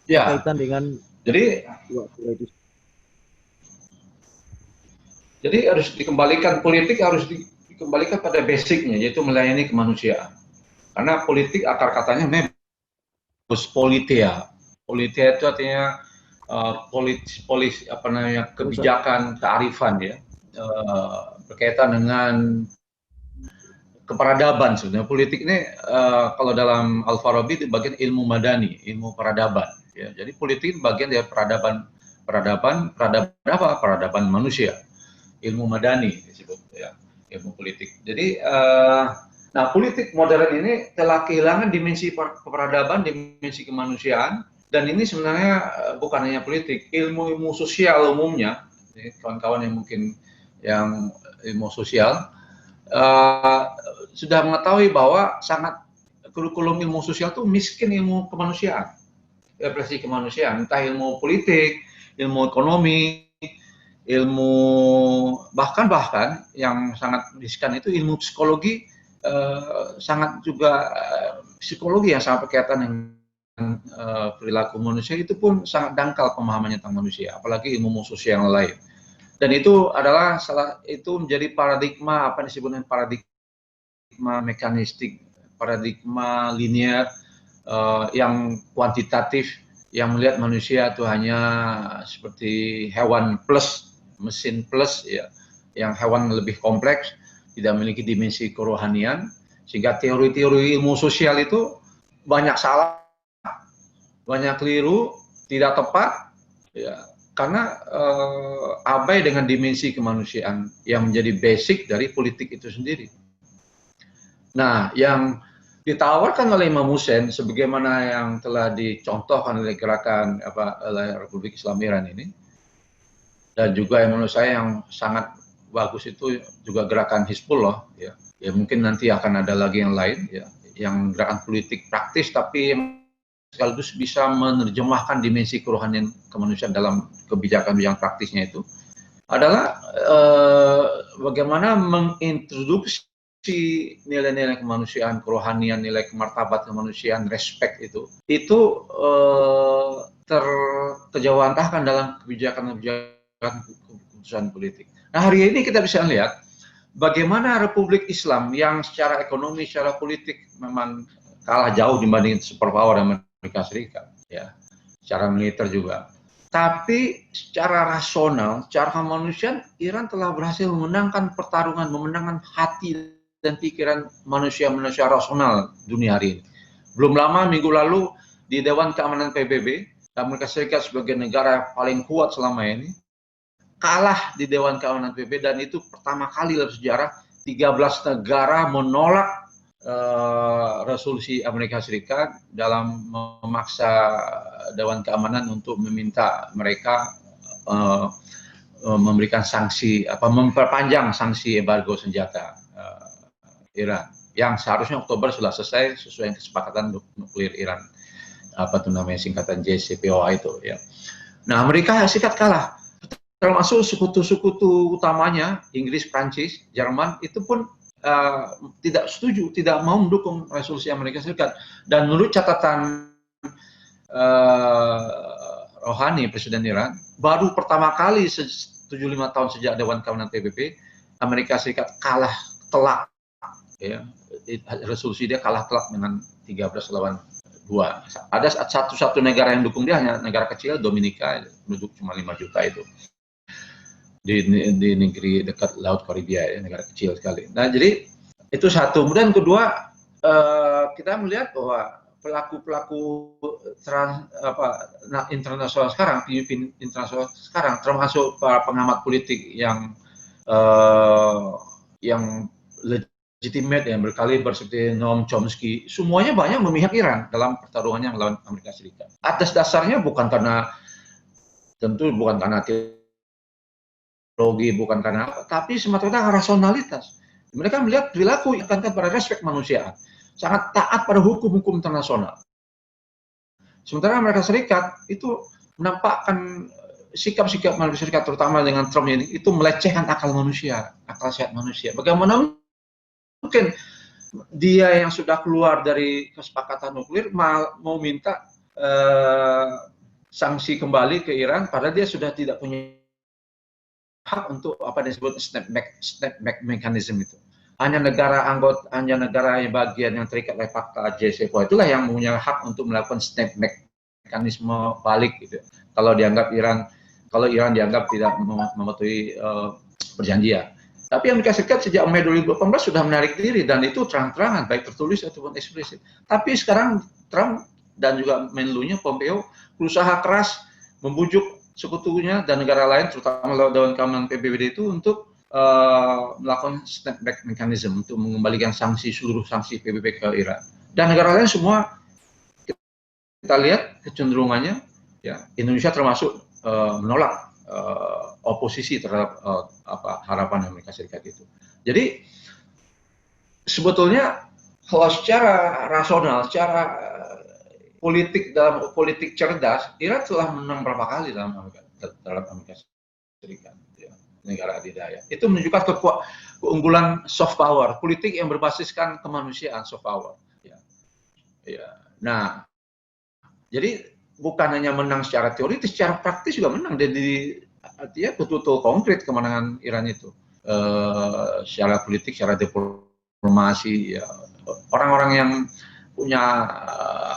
Ya. Kaitan dengan jadi Jadi harus dikembalikan, politik harus dikembalikan pada basicnya, yaitu melayani kemanusiaan. Karena politik akar katanya memang politia. Politia itu artinya kebijakan, kearifan ya, berkaitan dengan keperadaban sebenarnya. Politik ini kalau dalam Al-Farabi itu bagian ilmu madani, ilmu peradaban. Ya. Jadi politik bagian dari peradaban apa? Peradaban manusia. Ilmu madani disebut ya, ilmu politik. Jadi nah politik modern ini telah kehilangan dimensi peradaban, dimensi kemanusiaan, dan ini sebenarnya bukan hanya politik, ilmu sosial umumnya. Kawan-kawan yang mungkin yang ilmu sosial sudah mengetahui bahwa sangat kurikulum ilmu sosial itu miskin ilmu kemanusiaan, represi kemanusiaan, entah ilmu politik, ilmu ekonomi, ilmu bahkan yang sangat riskan itu ilmu psikologi, sangat juga psikologi yang sangat berkaitan dengan perilaku manusia itu pun sangat dangkal pemahamannya tentang manusia, apalagi ilmu sosial yang lain. Dan itu adalah itu menjadi paradigma apa yang disebut dengan paradigma mekanistik, paradigma linear yang kuantitatif, yang melihat manusia itu hanya seperti hewan plus, mesin plus ya, yang hewan lebih kompleks, tidak memiliki dimensi kerohanian, sehingga teori-teori ilmu sosial itu banyak salah, banyak keliru, tidak tepat ya, karena abai dengan dimensi kemanusiaan yang menjadi basic dari politik itu sendiri. Nah, yang ditawarkan oleh Imam Hussein sebagaimana yang telah dicontohkan oleh gerakan oleh Republik Islam Iran ini, dan juga yang menurut saya yang sangat bagus itu juga gerakan Hizbullah ya. Ya mungkin nanti akan ada lagi yang lain ya, yang gerakan politik praktis tapi yang sekaligus bisa menerjemahkan dimensi kerohanian kemanusiaan dalam kebijakan yang praktisnya itu adalah bagaimana mengintroduksi nilai-nilai kemanusiaan, kerohanian, nilai kemartabat kemanusiaan, respect itu terjawantahkan dalam kebijakan keputusan politik. Nah, hari ini kita bisa lihat bagaimana Republik Islam yang secara ekonomi, secara politik memang kalah jauh dibanding superpower Amerika Serikat, ya, secara militer juga. Tapi secara rasional, secara kemanusiaan, Iran telah berhasil memenangkan pertarungan, memenangkan hati dan pikiran manusia-manusia rasional dunia hari ini. Belum lama, minggu lalu, di Dewan Keamanan PBB, Amerika Serikat sebagai negara yang paling kuat selama ini, kalah di Dewan Keamanan PBB, dan itu pertama kali dalam sejarah 13 negara menolak resolusi Amerika Serikat dalam memaksa Dewan Keamanan untuk meminta mereka memberikan sanksi, memperpanjang sanksi embargo senjata Iran yang seharusnya Oktober sudah selesai sesuai dengan kesepakatan nuklir Iran, singkatan JCPOA itu ya. Nah, Amerika Serikat kalah, termasuk sekutu-sekutu utamanya Inggris, Prancis, Jerman itu pun tidak setuju, tidak mau mendukung resolusi Amerika Serikat. Dan menurut catatan Rouhani, Presiden Iran, baru pertama kali 75 tahun sejak Dewan Keamanan PBB, Amerika Serikat kalah telak. Ya, resolusi dia kalah telak dengan 13 lawan 2. Ada satu negara yang dukung dia, hanya negara kecil, Dominika, penduduk cuma 5 juta itu. Di negeri dekat Laut Karibia ya, negara kecil sekali. Nah, jadi itu satu. Kemudian kedua, kita melihat bahwa pelaku-pelaku internasional sekarang, pemimpin internasional sekarang, termasuk para pengamat politik yang legitimate, yang berkaliber seperti Noam Chomsky, semuanya banyak memihak Iran dalam pertarungannya melawan Amerika Serikat. Atas dasarnya bukan karena bukan karena apa, tapi semata-mata rasionalitas. Mereka melihat perilaku yang akan pada respek kemanusiaan, sangat taat pada hukum-hukum internasional. Sementara Amerika Serikat itu menampakkan sikap-sikap Amerika Serikat, terutama dengan Trump ini, itu melecehkan akal manusia, akal sehat manusia. Bagaimana mungkin dia yang sudah keluar dari kesepakatan nuklir mau minta sanksi kembali ke Iran, padahal dia sudah tidak punya hak untuk apa disebut snapback mechanism itu. Hanya negara yang bagian yang terikat oleh fakta JCPOA itulah yang punya hak untuk melakukan snapback mekanisme balik gitu. Kalau Iran dianggap tidak mematuhi perjanjian. Tapi Amerika Serikat sejak Mei 2018 sudah menarik diri dan itu terang-terangan baik tertulis ataupun eksplisit. Tapi sekarang Trump dan juga Menlunya Pompeo berusaha keras membujuk sekutunya dan negara lain terutama Dewan Keamanan PBB itu untuk melakukan snapback mechanism untuk mengembalikan seluruh sanksi PBB ke Iran. Dan negara lain semua kita lihat kecenderungannya ya Indonesia termasuk menolak oposisi terhadap harapan Amerika Serikat itu. Jadi sebetulnya kalau secara rasional, secara politik cerdas, Iran telah menang berapa kali dalam Amerika Serikat, ya, negara adidaya. Itu menunjukkan keunggulan soft power, politik yang berbasiskan kemanusiaan soft power. Ya. Ya. Nah, jadi bukan hanya menang secara teoritis, secara praktis juga menang. Jadi artinya betul-betul konkret kemenangan Iran itu. Secara politik, secara diplomasi, ya. Orang-orang yang punya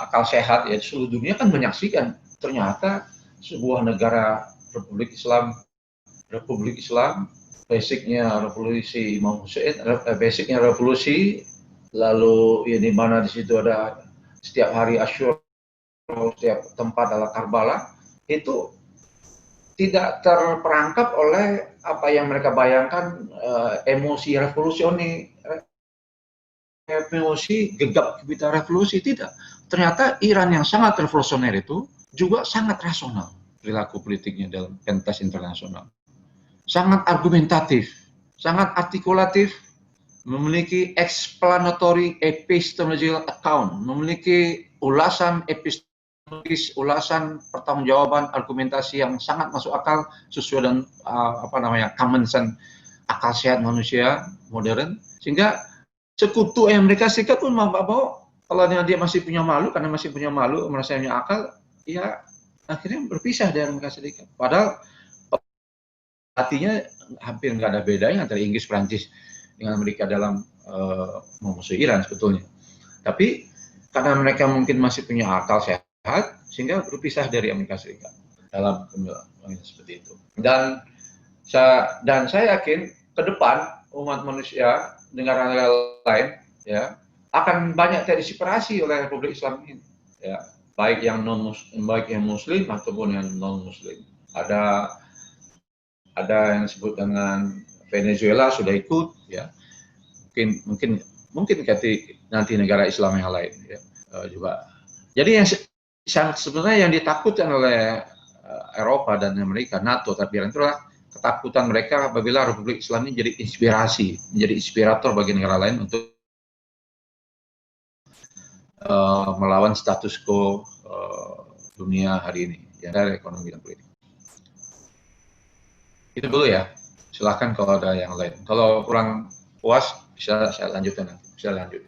akal sehat ya seluruh dunia kan menyaksikan ternyata sebuah negara Republik Islam basicnya revolusi Imam Hussein, basicnya revolusi, lalu ini mana di situ ada setiap hari Asyura, setiap tempat adalah Karbala, itu tidak terperangkap oleh apa yang mereka bayangkan emosi gegap gempita revolusi. Tidak. Ternyata Iran yang sangat revolusioner itu juga sangat rasional perilaku politiknya dalam pentas internasional. Sangat argumentatif, sangat artikulatif, memiliki explanatory epistemological account, memiliki ulasan epistemologis, ulasan pertanggungjawaban argumentasi yang sangat masuk akal sesuai dengan common sense, akal sehat manusia modern, sehingga sekutu Amerika Serikat pun bahwa kalau dia masih punya malu, karena masih punya malu, merasa punya akal, ya akhirnya berpisah dari Amerika Serikat. Padahal artinya hampir nggak ada bedanya antara Inggris, Prancis dengan Amerika dalam memusuhi Iran sebetulnya. Tapi karena mereka mungkin masih punya akal sehat, sehingga berpisah dari Amerika Serikat dalam seperti itu. Dan saya yakin ke depan umat manusia negara-negara lain ya akan banyak terinspirasi oleh Republik Islam ini, ya baik yang Muslim ataupun yang non Muslim. Ada yang disebut dengan Venezuela sudah ikut, ya mungkin nanti negara Islam yang lain ya, juga. Jadi yang sebenarnya yang ditakutkan oleh Eropa dan Amerika, NATO, tapi itulah ketakutan mereka apabila Republik Islam ini jadi menjadi inspirator bagi negara lain untuk melawan status quo dunia hari ini, ya dari ekonomi dan politik. Itu dulu ya. Silahkan kalau ada yang lain. Kalau kurang puas bisa saya lanjutkan nanti. Bisa lanjut.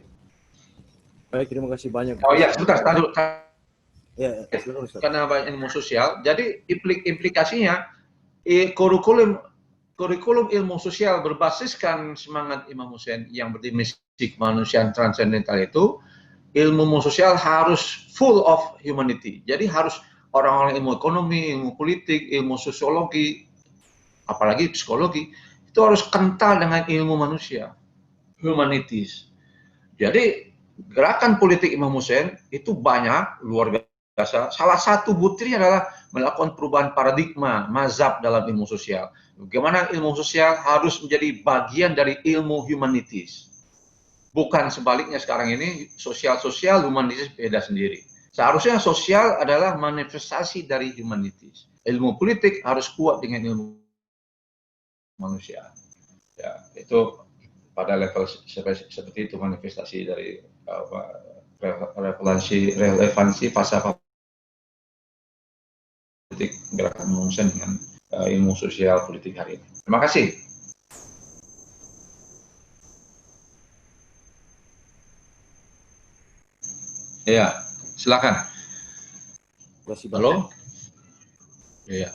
Baik, terima kasih banyak. Oh iya, sebentar. Ya, karena banyak ilmu sosial, jadi implikasinya kurikulum ilmu sosial berbasiskan semangat Imam Hussein yang berdimisi kemanusiaan transendental itu, ilmu sosial harus full of humanity. Jadi harus orang-orang ilmu ekonomi, ilmu politik, ilmu sosiologi, apalagi psikologi, itu harus kental dengan ilmu manusia, humanities. Jadi gerakan politik Imam Hussein itu banyak, luar biasa. Salah satu butirnya adalah melakukan perubahan paradigma mazhab dalam ilmu sosial. Bagaimana ilmu sosial harus menjadi bagian dari ilmu humanities. Bukan sebaliknya sekarang ini sosial humanities beda sendiri. Seharusnya sosial adalah manifestasi dari humanities. Ilmu politik harus kuat dengan ilmu manusia. Ya, itu pada level seperti itu manifestasi dari relevansi pasar politik gerakan manusia dengan ilmu sosial politik hari ini. Terima kasih. Ya, silakan. Halo. Ya.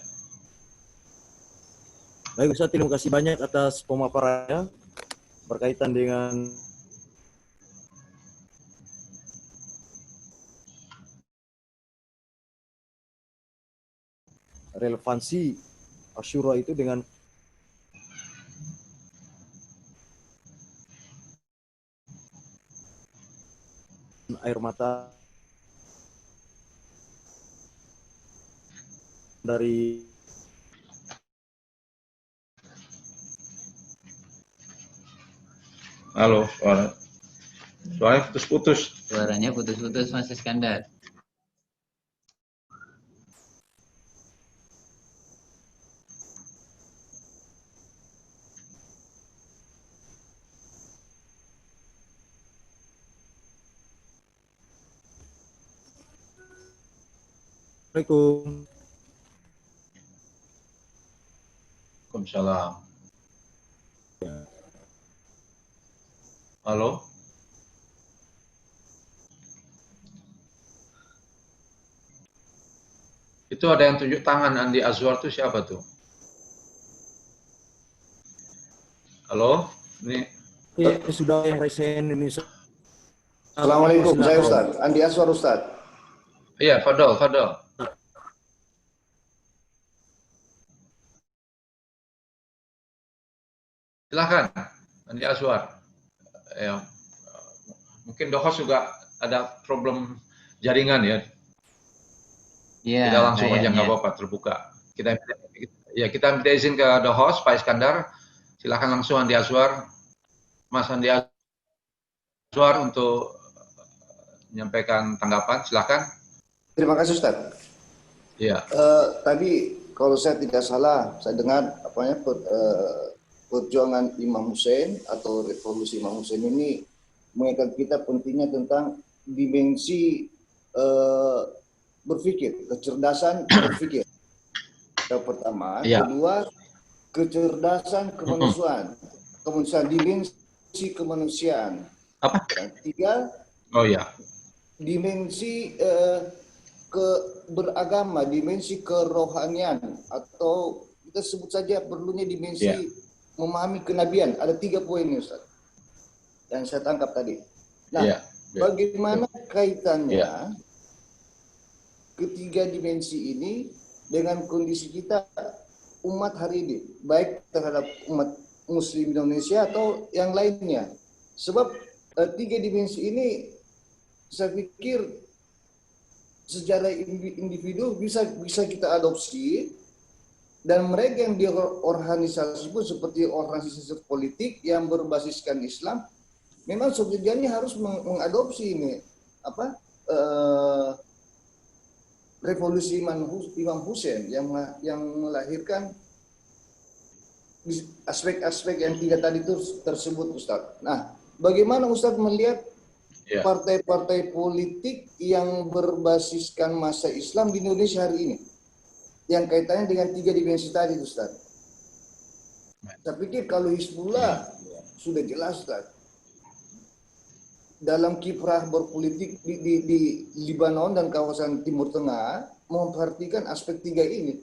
Baik Ustaz, terima kasih banyak atas pemaparannya berkaitan dengan relevansi Asyura itu dengan air mata dari Halo, suaranya putus-putus. Suaranya putus-putus Mas Iskandar. Assalamualaikum. Waalaikumsalam. Halo. Itu ada yang tunjuk tangan Andi Azwar itu siapa tuh? Halo, ini Sudah yang resen Indonesia. Assalamualaikum, saya Ustaz, Andi Aswar Ustaz. iya Fadol. Silahkan, Andi Azwar. Ya, mungkin Dohos juga ada problem jaringan ya. Iya, Kita langsung aja kayaknya. nggak apa-apa terbuka. Kita minta izin ke the host Pak Iskandar. Silakan langsung Andi Azwar, Mas Andi Azwar untuk menyampaikan tanggapan. Silakan. Terima kasih Ustaz. Iya. Tadi kalau saya tidak salah, saya dengar perjuangan Imam Hussein atau revolusi Imam Hussein ini mengingatkan kita pentingnya tentang dimensi berpikir, kecerdasan berpikir. Yang pertama, Iya. kedua, kecerdasan kemanusiaan, dimensi kemanusiaan. Apa? Dan tiga, Oh iya. dimensi beragama, dimensi kerohanian, atau kita sebut saja perlunya dimensi memahami kenabian. Ada 3 poin ini, Ustaz, yang saya tangkap tadi. Nah, bagaimana kaitannya ketiga dimensi ini dengan kondisi kita umat hari ini, baik terhadap umat Muslim Indonesia atau yang lainnya? Sebab 3 dimensi ini saya pikir secara individu bisa kita adopsi, dan mereka yang diorganisasi pun seperti organisasi politik yang berbasiskan Islam memang sejatinya harus mengadopsi ini revolusi Imam Hussein yang melahirkan aspek-aspek yang 3 tadi itu tersebut, Ustaz. Nah, bagaimana Ustaz melihat partai-partai politik yang berbasiskan masa Islam di Indonesia hari ini, yang kaitannya dengan 3 dimensi tadi, Ustaz? Saya pikir kalau Hizbullah sudah jelas, Ustaz, dalam kiprah berpolitik di Lebanon dan kawasan Timur Tengah memperhatikan aspek 3 ini.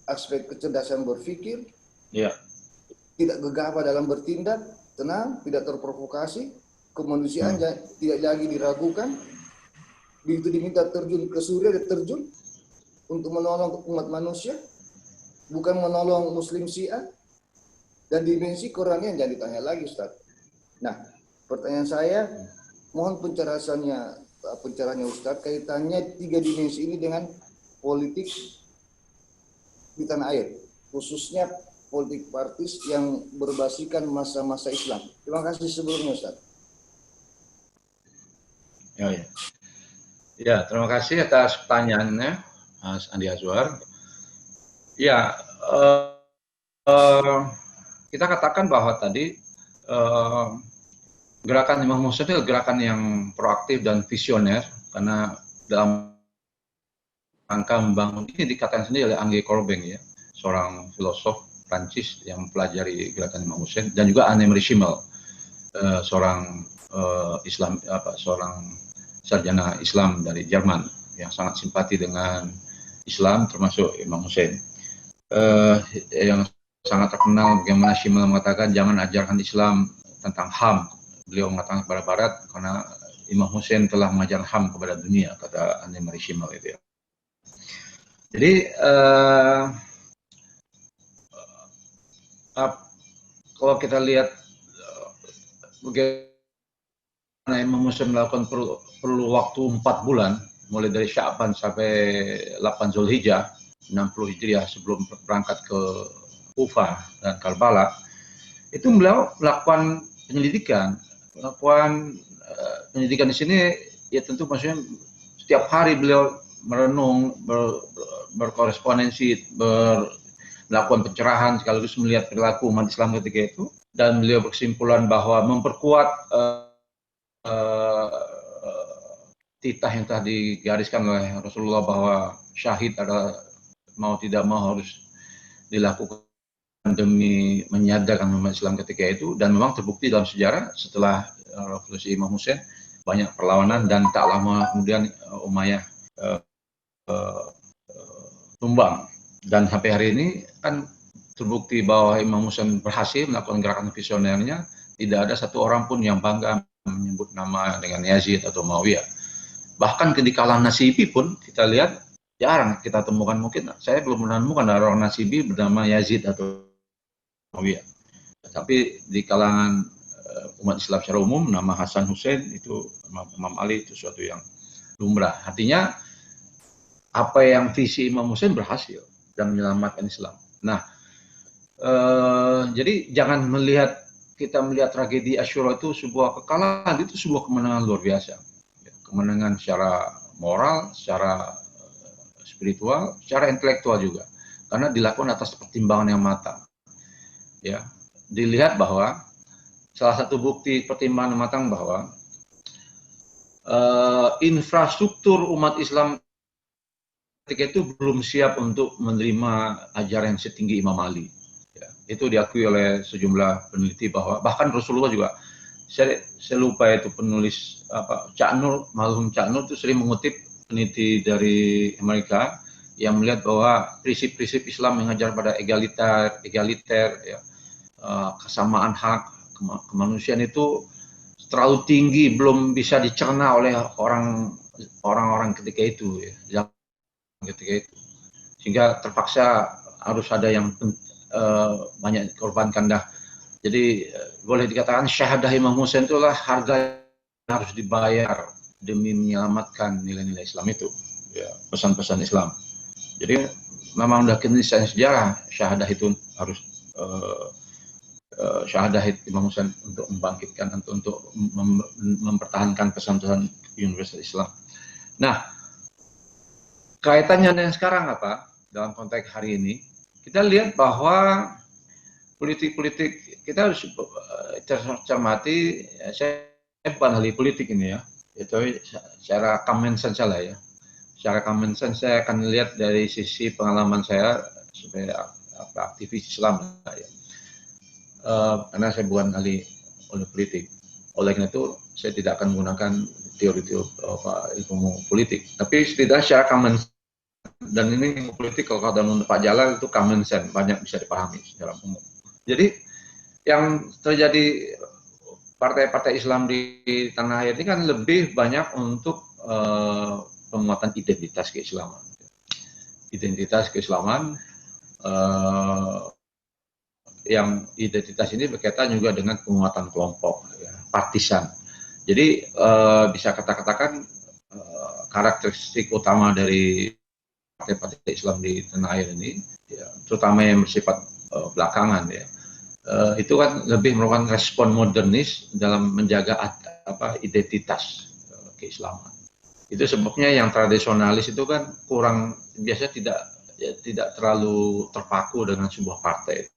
Aspek kecerdasan berpikir, tidak gegabah dalam bertindak, tenang, tidak terprovokasi, kemanusiaan tidak lagi diragukan. Begitu diminta terjun ke Suriah, dia terjun untuk menolong umat manusia, bukan menolong Muslim Syiah. Dan dimensi Qur'annya jangan ditanya lagi, Ustaz. Nah, pertanyaan saya, mohon pencerahannya Ustaz, kaitannya 3 dimensi ini dengan politik di tanah air, khususnya politik partis yang berbasiskan masa-masa Islam. Terima kasih sebelumnya, Ustaz. Ya, terima kasih atas pertanyaannya, Mas Andi Azwar. Ya, kita katakan bahwa tadi gerakan Imam Hussein itu gerakan yang proaktif dan visioner, karena dalam rangka membangun ini dikatakan sendiri oleh Angge Corbin, ya, seorang filosof Prancis yang mempelajari gerakan Imam Hussein, dan juga Anne-Marie Schimmel, seorang seorang sarjana Islam dari Jerman yang sangat simpati dengan Islam, termasuk Imam Hussein. Yang sangat terkenal bagaimana Schimmel mengatakan jangan ajarkan Islam tentang HAM. Beliau mengatakan kepada Barat karena Imam Hussein telah mengajar HAM kepada dunia, kata Annemarie Schimmel itu ya. Jadi kalau kita lihat bagaimana Imam Hussein melakukan perlu waktu 4 bulan, mulai dari Sya'ban sampai 8 Zulhijjah 60 Hijriah sebelum berangkat ke Kufah dan Karbala, itu beliau melakukan penyelidikan. Penyidikan di sini ya tentu maksudnya setiap hari beliau merenung, berkorespondensi, melakukan pencerahan sekaligus melihat perilaku umat Islam ketika itu, dan beliau berkesimpulan bahwa memperkuat titah yang telah digariskan oleh Rasulullah bahwa syahid adalah mau tidak mau harus dilakukan demi menyadarkan umat Islam ketika itu, dan memang terbukti dalam sejarah setelah revolusi Imam Hussein banyak perlawanan dan tak lama kemudian Umayyah tumbang, dan sampai hari ini kan terbukti bahwa Imam Hussein berhasil melakukan gerakan visionernya. Tidak ada satu orang pun yang bangga menyebut nama dengan Yazid atau Muawiyah. Bahkan di kalangan Nasibi pun kita lihat jarang kita temukan, mungkin saya belum menemukan orang Nasibi bernama Yazid atau Muawiyah. Tapi di kalangan umat Islam secara umum nama Hasan Hussein itu, Imam Ali itu suatu yang lumrah. Artinya apa yang visi Imam Hussein berhasil dan menyelamatkan Islam. Nah, jadi jangan kita melihat tragedi Asyura itu sebuah kekalahan, itu sebuah kemenangan luar biasa. Kemenangan secara moral, secara spiritual, secara intelektual juga. Karena dilakukan atas pertimbangan yang matang. Ya, dilihat bahwa salah satu bukti pertimbangan matang bahwa infrastruktur umat Islam ketika itu belum siap untuk menerima ajaran yang setinggi Imam Ali. Ya, itu diakui oleh sejumlah peneliti bahwa bahkan Rasulullah juga, saya lupa itu penulis Cak Nur, Malhum Cak Nur itu sering mengutip peneliti dari Amerika yang melihat bahwa prinsip-prinsip Islam mengajar pada egaliter, ya, kesamaan hak, kemanusiaan itu terlalu tinggi, belum bisa dicerna oleh orang-orang ketika itu, ya, ketika itu, sehingga terpaksa harus ada yang banyak dikorbankan dah. Jadi boleh dikatakan syahadah Imam Hussein itulah harga yang harus dibayar demi menyelamatkan nilai-nilai Islam itu, ya, pesan-pesan Islam. Jadi memang udah keniscayaan sejarah syahadah itu harus syahadah Imam Hussein untuk membangkitkan, untuk mempertahankan pesan-pesan universal Islam. Nah, kaitannya dengan sekarang apa? Dalam konteks hari ini, kita lihat bahwa politik-politik kita harus cermati. Saya bukan ahli politik ini ya, itu secara common sense lah ya. Secara common sense saya akan lihat dari sisi pengalaman saya sebagai aktivis Islam ya. Karena saya bukan ahli politik. Oleh karena itu saya tidak akan menggunakan teori-teori ilmu politik. Tapi setidaknya secara common sense, dan ini politik kalau dalam Pak Jalal itu common sense, banyak bisa dipahami secara umum. Jadi yang terjadi partai-partai Islam di tanah air ini kan lebih banyak untuk penguatan identitas keislaman. Identitas keislaman yang identitas ini berkaitan juga dengan penguatan kelompok, ya, partisan. Jadi bisa katakan karakteristik utama dari partai-partai Islam di tanah air ini, ya, terutama yang bersifat belakangan, ya, itu kan lebih merupakan respon modernis dalam menjaga identitas keislaman. Itu sebabnya yang tradisionalis itu kan biasanya tidak terlalu terpaku dengan sebuah partai.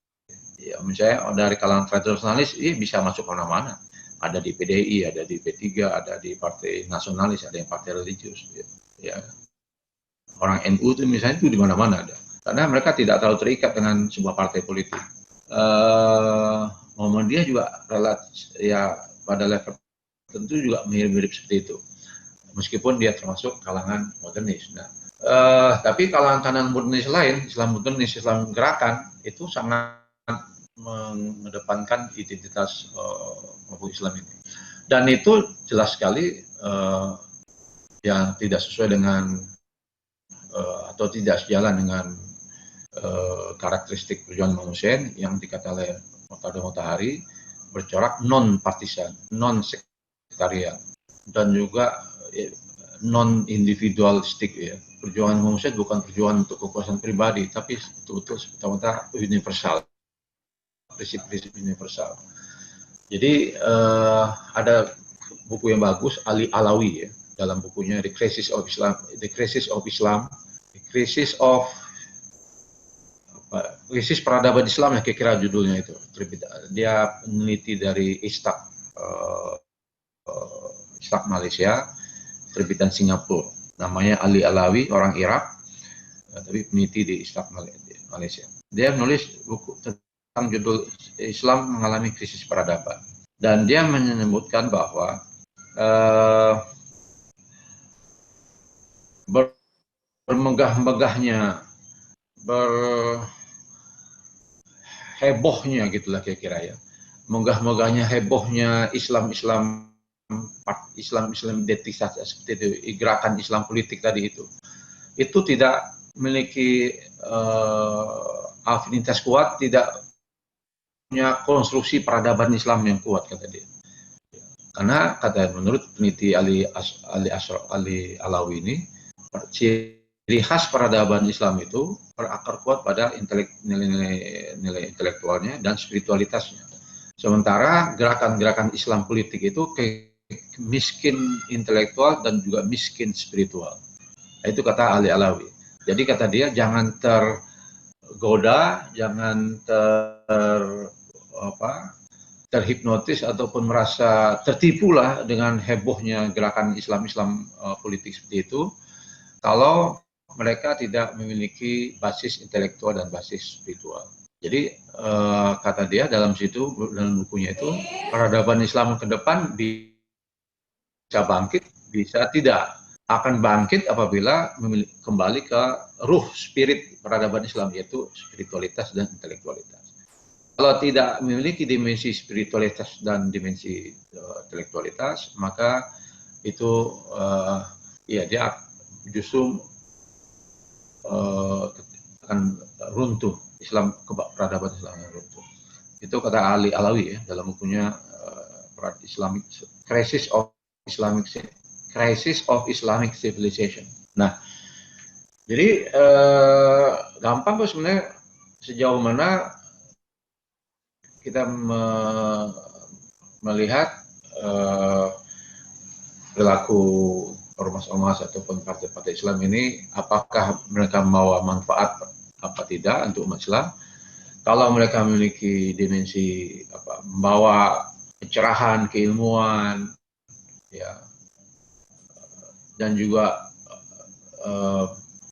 Ya, misalnya dari kalangan tradisionalis ini bisa masuk mana-mana. Ada di PDI, ada di P3, ada di partai nasionalis, ada yang partai religius. Ya. Orang NU itu misalnya itu di mana-mana ada. Karena mereka tidak terlalu terikat dengan sebuah partai politik. Muhammadiyah juga ya pada level tentu juga mirip-mirip seperti itu. Meskipun dia termasuk kalangan modernis. Nah, tapi kalangan modernis lain, Islam modernis, Islam gerakan itu sangat mengedepankan identitas kelompok Islam ini. Dan itu jelas sekali yang tidak sesuai dengan atau tidak sejalan dengan karakteristik perjuangan Imam Hussein yang dikatakan oleh Muqtada Mutahari, bercorak non-partisan, non-sektarian, dan juga non-individualistik ya. Perjuangan Imam Hussein bukan perjuangan untuk kekuasaan pribadi, tapi betul-betul semata-mata universal, prinsip-prinsip universal. Jadi ada buku yang bagus, Ali Alawi ya, dalam bukunya The Crisis of Islam, Krisis Peradaban Islam, yang kira-kira judulnya itu. Dia peneliti dari Istak Malaysia, terbitan Singapura. Namanya Ali Alawi, orang Irak, tapi peneliti di Istak Malaysia. Dia menulis buku tentang judul Islam Mengalami Krisis Peradaban. Dan dia menyebutkan bahwa bermegah-megahnya, hebohnya gitulah kira-kira ya, megah-megahnya hebohnya Islam identitas seperti itu, gerakan Islam politik tadi itu tidak memiliki afinitas kuat, tidak punya konstruksi peradaban Islam yang kuat, kata dia. Karena menurut peneliti Ali Alawi ini, ciri khas peradaban Islam itu berakar kuat pada nilai intelektualnya dan spiritualitasnya. Sementara gerakan-gerakan Islam politik itu miskin intelektual dan juga miskin spiritual. Itu kata Ali Alawi. Jadi kata dia, jangan tergoda, jangan terhipnotis ataupun merasa tertipu lah dengan hebohnya gerakan Islam politik seperti itu, kalau mereka tidak memiliki basis intelektual dan basis spiritual. Jadi kata dia dalam bukunya itu, peradaban Islam ke depan bisa bangkit, bisa tidak. Akan bangkit apabila kembali ke ruh spirit peradaban Islam, yaitu spiritualitas dan intelektualitas. Kalau tidak memiliki dimensi spiritualitas dan dimensi intelektualitas, maka itu dia justru akan runtuh, peradaban Islam yang runtuh. Itu kata Ali Alawi ya, dalam bukunya Crisis of Islamic Civilization. Nah, jadi gampang kok sebenarnya sejauh mana kita melihat perilaku ormas-ormas ataupun partai-partai Islam ini, apakah mereka membawa manfaat apa tidak untuk umat Islam. Kalau mereka memiliki dimensi membawa pencerahan, keilmuan, ya, dan juga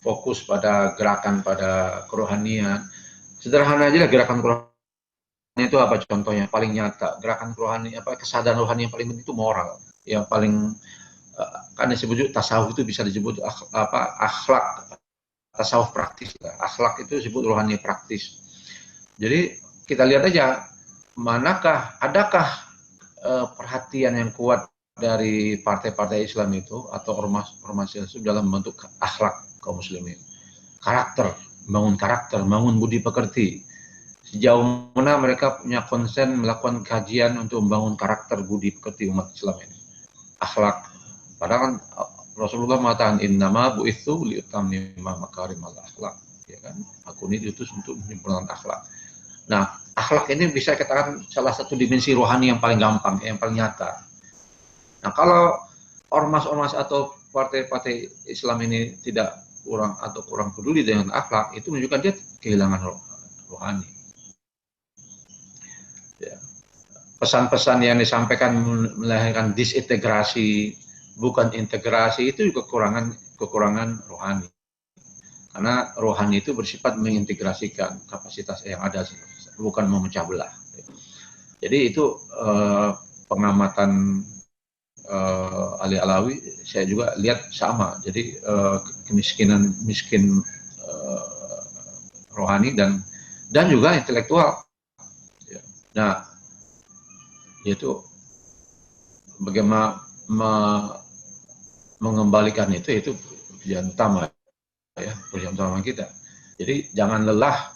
fokus pada gerakan pada kerohanian. Sederhana aja lah, gerakan kerohanian itu apa contohnya paling nyata? Gerakan kerohanian, kesadaran rohani yang paling penting itu moral, yang paling kan disebut tasawuf itu bisa disebut akhlak, tasawuf praktis lah. Akhlak itu disebut rohani praktis. Jadi kita lihat aja, adakah perhatian yang kuat dari partai-partai Islam itu atau ormas Islam dalam membentuk akhlak kaum muslimin, bangun budi pekerti. Sejauh mana mereka punya konsen melakukan kajian untuk membangun karakter budi pekerti umat Islam ini, akhlak. Padahal kan Rasulullah mengatakan, innama bu'itsu liutammima makarimal akhlak, ya kan? Aku ini diutus untuk menyempurnakan akhlak. Nah, akhlak ini bisa katakan salah satu dimensi rohani yang paling gampang, yang paling nyata. Nah, kalau ormas-ormas atau partai-partai Islam ini kurang peduli dengan akhlak, itu menunjukkan dia kehilangan rohani. Ya. Pesan-pesan yang disampaikan melahirkan disintegrasi, bukan integrasi, itu juga kekurangan rohani. Karena rohani itu bersifat mengintegrasikan kapasitas yang ada, bukan memecah belah. Jadi itu pengamatan Ali Alawi, saya juga lihat sama. Jadi miskin rohani dan juga intelektual. Nah, yaitu bagaimana mengembalikan itu pekerjaan utama ya, pekerjaan utama kita. Jadi jangan lelah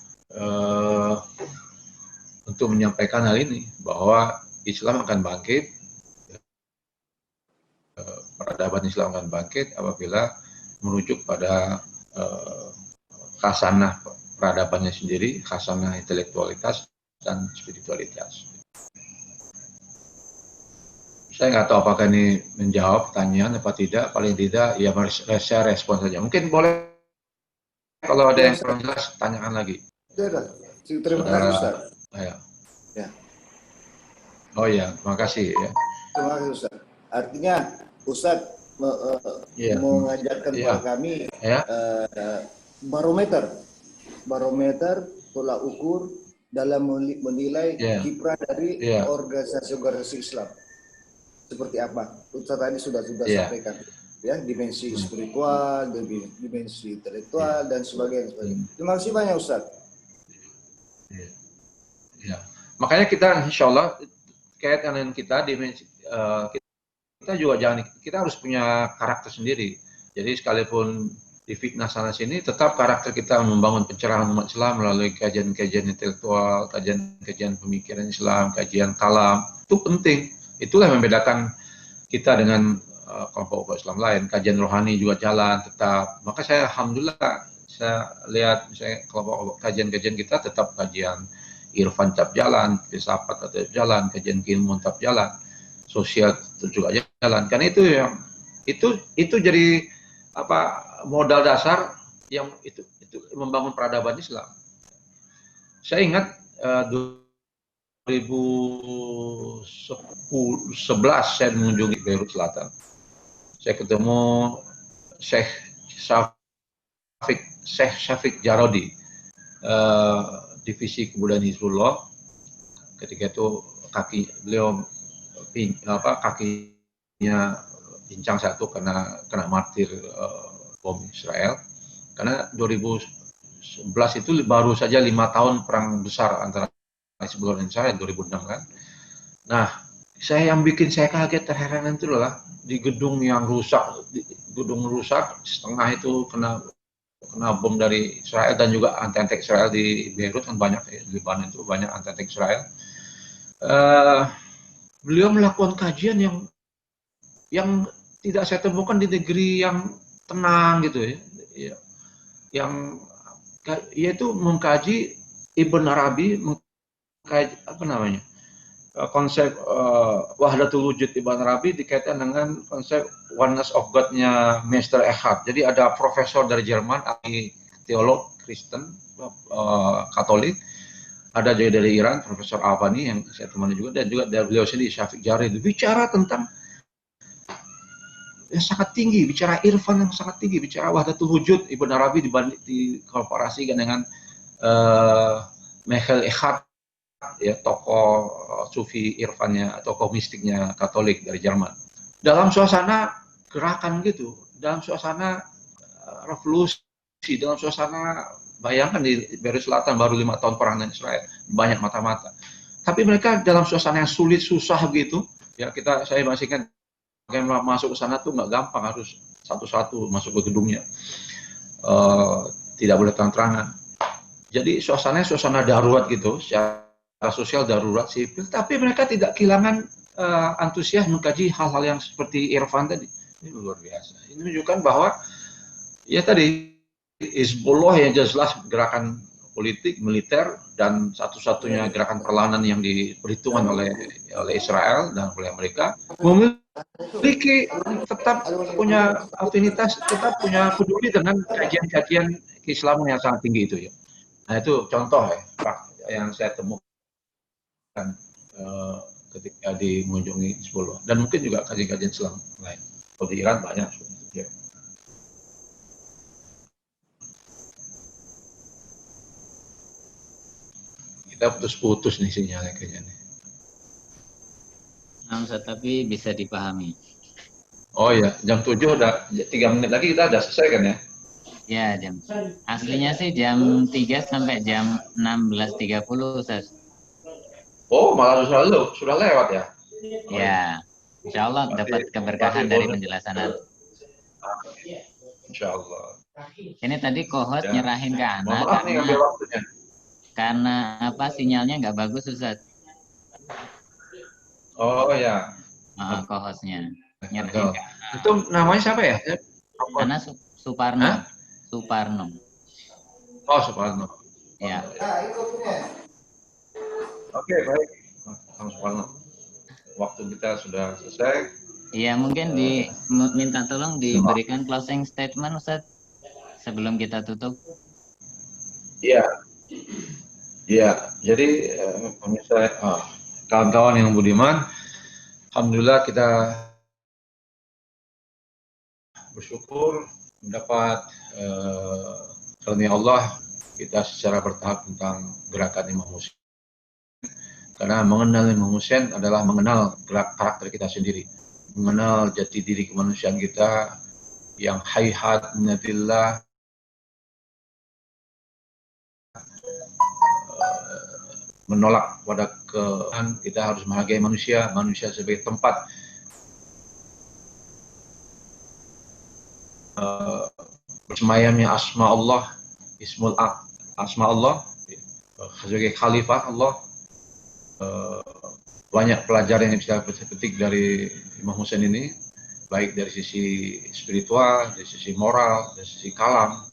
untuk menyampaikan hal ini bahwa Islam akan bangkit, peradaban Islam akan bangkit apabila merujuk pada khasanah peradabannya sendiri, khasanah intelektualitas dan spiritualitas. Saya nggak tahu apakah ini menjawab pertanyaan apa tidak. Paling tidak, ya saya respon saja. Mungkin boleh kalau ada yang kurang jelas, tanyakan lagi. Terima kasih, Ustaz. Ya. Oh ya, terima kasih. Ya. Terima kasih, Ustaz. Artinya, Ustaz mengajarkan kepada kami barometer tolak ukur dalam menilai kiprah dari organisasi-organisasi Islam. Seperti apa? Ustaz tadi sudah sampaikan, ya, dimensi spiritual, dimensi intelektual dan sebagainya. Terima kasih banyak, Ustaz. Ya. Makanya kita, insya Allah, kaitan dengan kita, kita juga kita harus punya karakter sendiri. Jadi sekalipun di fitnah sana sini, tetap karakter kita membangun pencerahan umat Islam melalui kajian-kajian intelektual, kajian-kajian pemikiran Islam, kajian kalam, itu penting. Itulah yang membedakan kita dengan kelompok Islam lain. Kajian rohani juga jalan tetap. Maka saya alhamdulillah saya lihat misalnya kelompok kajian-kajian kita tetap kajian irfan tetap jalan, filsafat tetap jalan, kajian keilmuan tetap jalan, sosial juga jalan. Karena itu jadi modal dasar yang itu membangun peradaban Islam. Saya ingat 2011 saya mengunjungi Beirut Selatan. Saya ketemu Syekh Syafiq Jarodi, divisi kebudayaan Hizbullah. Ketika itu kakinya pincang satu kena martir bom Israel. Karena 2011 itu baru saja 5 tahun perang besar antara Hizbullah dan Israel 2006 kan. Nah, yang bikin saya kaget terheran itu adalah di gedung yang rusak, setengah itu kena bom dari Israel dan juga anti-anti Israel di Beirut kan banyak, di Lebanon itu banyak anti-anti Israel. Beliau melakukan kajian yang tidak saya temukan di negeri yang tenang gitu ya. Yang yaitu mengkaji Ibn Arabi, konsep Wahdatul Wujud Ibn Arabi dikaitkan dengan konsep oneness of God-nya Meister Eckhart. Jadi ada profesor dari Jerman, ahli teolog Kristen Katolik, ada juga dari Iran, Profesor Avani yang saya temani juga, dan juga dari beliau sendiri Syafiq Jarodi, bicara tentang yang sangat tinggi, bicara irfan yang sangat tinggi, bicara Wahdatul Wujud Ibn Arabi dikomparasikan dengan Michael Eckhart, ya, tokoh sufi irfannya, tokoh mistiknya Katolik dari Jerman. Dalam suasana gerakan gitu, dalam suasana revolusi, dalam suasana, bayangkan di Beirut Selatan baru 5 tahun perang dengan Israel, banyak mata-mata. Tapi mereka dalam suasana yang sulit, susah gitu, ya saya masih ingat masuk ke sana tuh nggak gampang, harus satu-satu masuk ke gedungnya, tidak boleh terang-terangan. Jadi suasananya suasana darurat gitu, secara sosial darurat sipil, tapi mereka tidak kehilangan antusias mengkaji hal-hal yang seperti irfan tadi. Ini luar biasa. Ini menunjukkan bahwa ya tadi Hizbullah yang jelas gerakan politik, militer, dan satu-satunya gerakan perlawanan yang diperhitungkan oleh Israel dan oleh Amerika, memiliki tetap punya afinitas, tetap punya peduli dengan kajian-kajian keislaman yang sangat tinggi itu ya. Nah itu contoh ya, yang saya temukan ketika mengunjungi Hizbullah, dan mungkin juga kajian-kajian Islam lain. Kalau di Iran banyak. Ya. Kita putus-putus nih sinyalnya kayaknya nih. Tapi bisa dipahami. Oh ya, jam 7 udah 3 menit lagi kita udah selesai kan ya? Ya, aslinya sih jam 3 sampai jam 16.30, Ustaz. Oh, malah sudah lewat ya? Ya, insya Allah dapat keberkahan dari penjelasan Anda. Insya Allah. Ini tadi kohos Ya. nyerahin ke Ana Maaf nih ambil waktunya. karena apa sinyalnya nggak bagus Ustaz. Oh ya. Kohosnya nyerahin ke Ana. Itu namanya siapa ya? Ana Suparno. Hah? Suparno. Oh, Suparno. Ya. Oke, baik. Kang Suparno. Waktu kita sudah selesai. Iya, mungkin minta tolong diberikan closing statement Ustaz sebelum kita tutup. Iya. Iya, jadi pemirsa, kawan-kawan yang budiman, alhamdulillah kita bersyukur mendapat karunia Allah kita secara bertahap tentang gerakan Imam Hussein. Karena mengenal Imam Hussein adalah mengenal gerak karakter kita sendiri, mengenal jati diri kemanusiaan kita yang hayhat minatillah, menolak pada kita harus menghargai manusia sebagai tempat bersemayamnya asma Allah, asma Allah sebagai khalifah Allah. Banyak pelajaran yang bisa kita petik dari Imam Hussein ini, baik dari sisi spiritual, dari sisi moral, dari sisi kalam,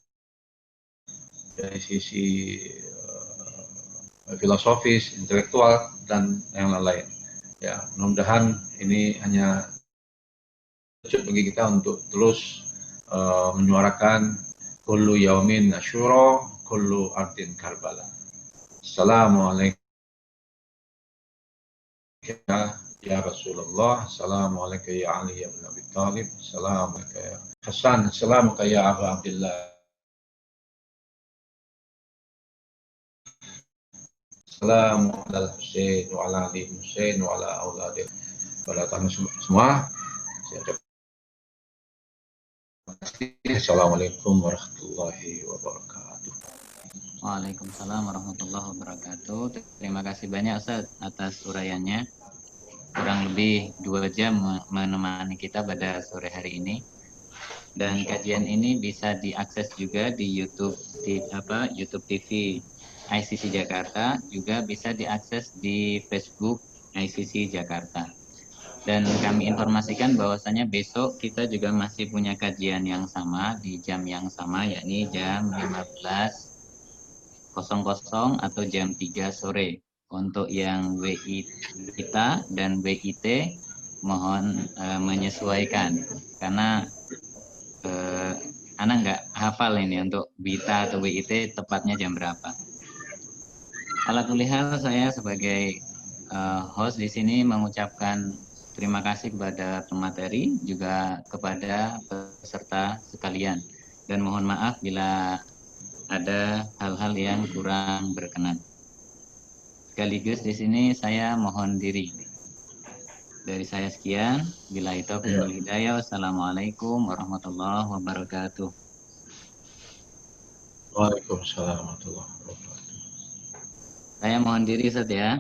dari sisi filosofis, intelektual, dan yang lain-lain. Ya, mudah-mudahan ini hanya cukup bagi kita untuk terus menyuarakan kullu yaumin asyura, kullu ardin karbala. Assalamualaikum ya Rasulullah, assalamualaikum ya Ali bin Abi Thalib, assalamualaikum ya Hasan, assalamualaikum ya Abu Abdillah. Assalamualaikum ala Husain wa ala Ali Husain wa ala auladil. Pada tamu semua, Assalamualaikum warahmatullahi wabarakatuh. Waalaikumsalam warahmatullahi wabarakatuh. Terima kasih banyak Ustaz atas uraiannya. Kurang lebih 2 jam menemani kita pada sore hari ini. Dan kajian ini bisa diakses juga di YouTube TV ICC Jakarta, juga bisa diakses di Facebook ICC Jakarta. Dan kami informasikan bahwasanya besok kita juga masih punya kajian yang sama di jam yang sama, yakni jam 15.00 atau jam 3 sore. Untuk yang WI kita dan WIT mohon menyesuaikan, karena Ana nggak hafal ini untuk WITA atau WIT tepatnya jam berapa. Ala kulli hal, saya sebagai host di sini mengucapkan terima kasih kepada pemateri, juga kepada peserta sekalian, dan mohon maaf bila ada hal-hal yang kurang berkenan. Sekaligus di sini saya mohon diri. Dari saya sekian, billahi taufiq wal hidayah. Wassalamualaikum warahmatullahi wabarakatuh. Waalaikumsalam warahmatullahi wabarakatuh. Saya mohon diri Ustaz ya.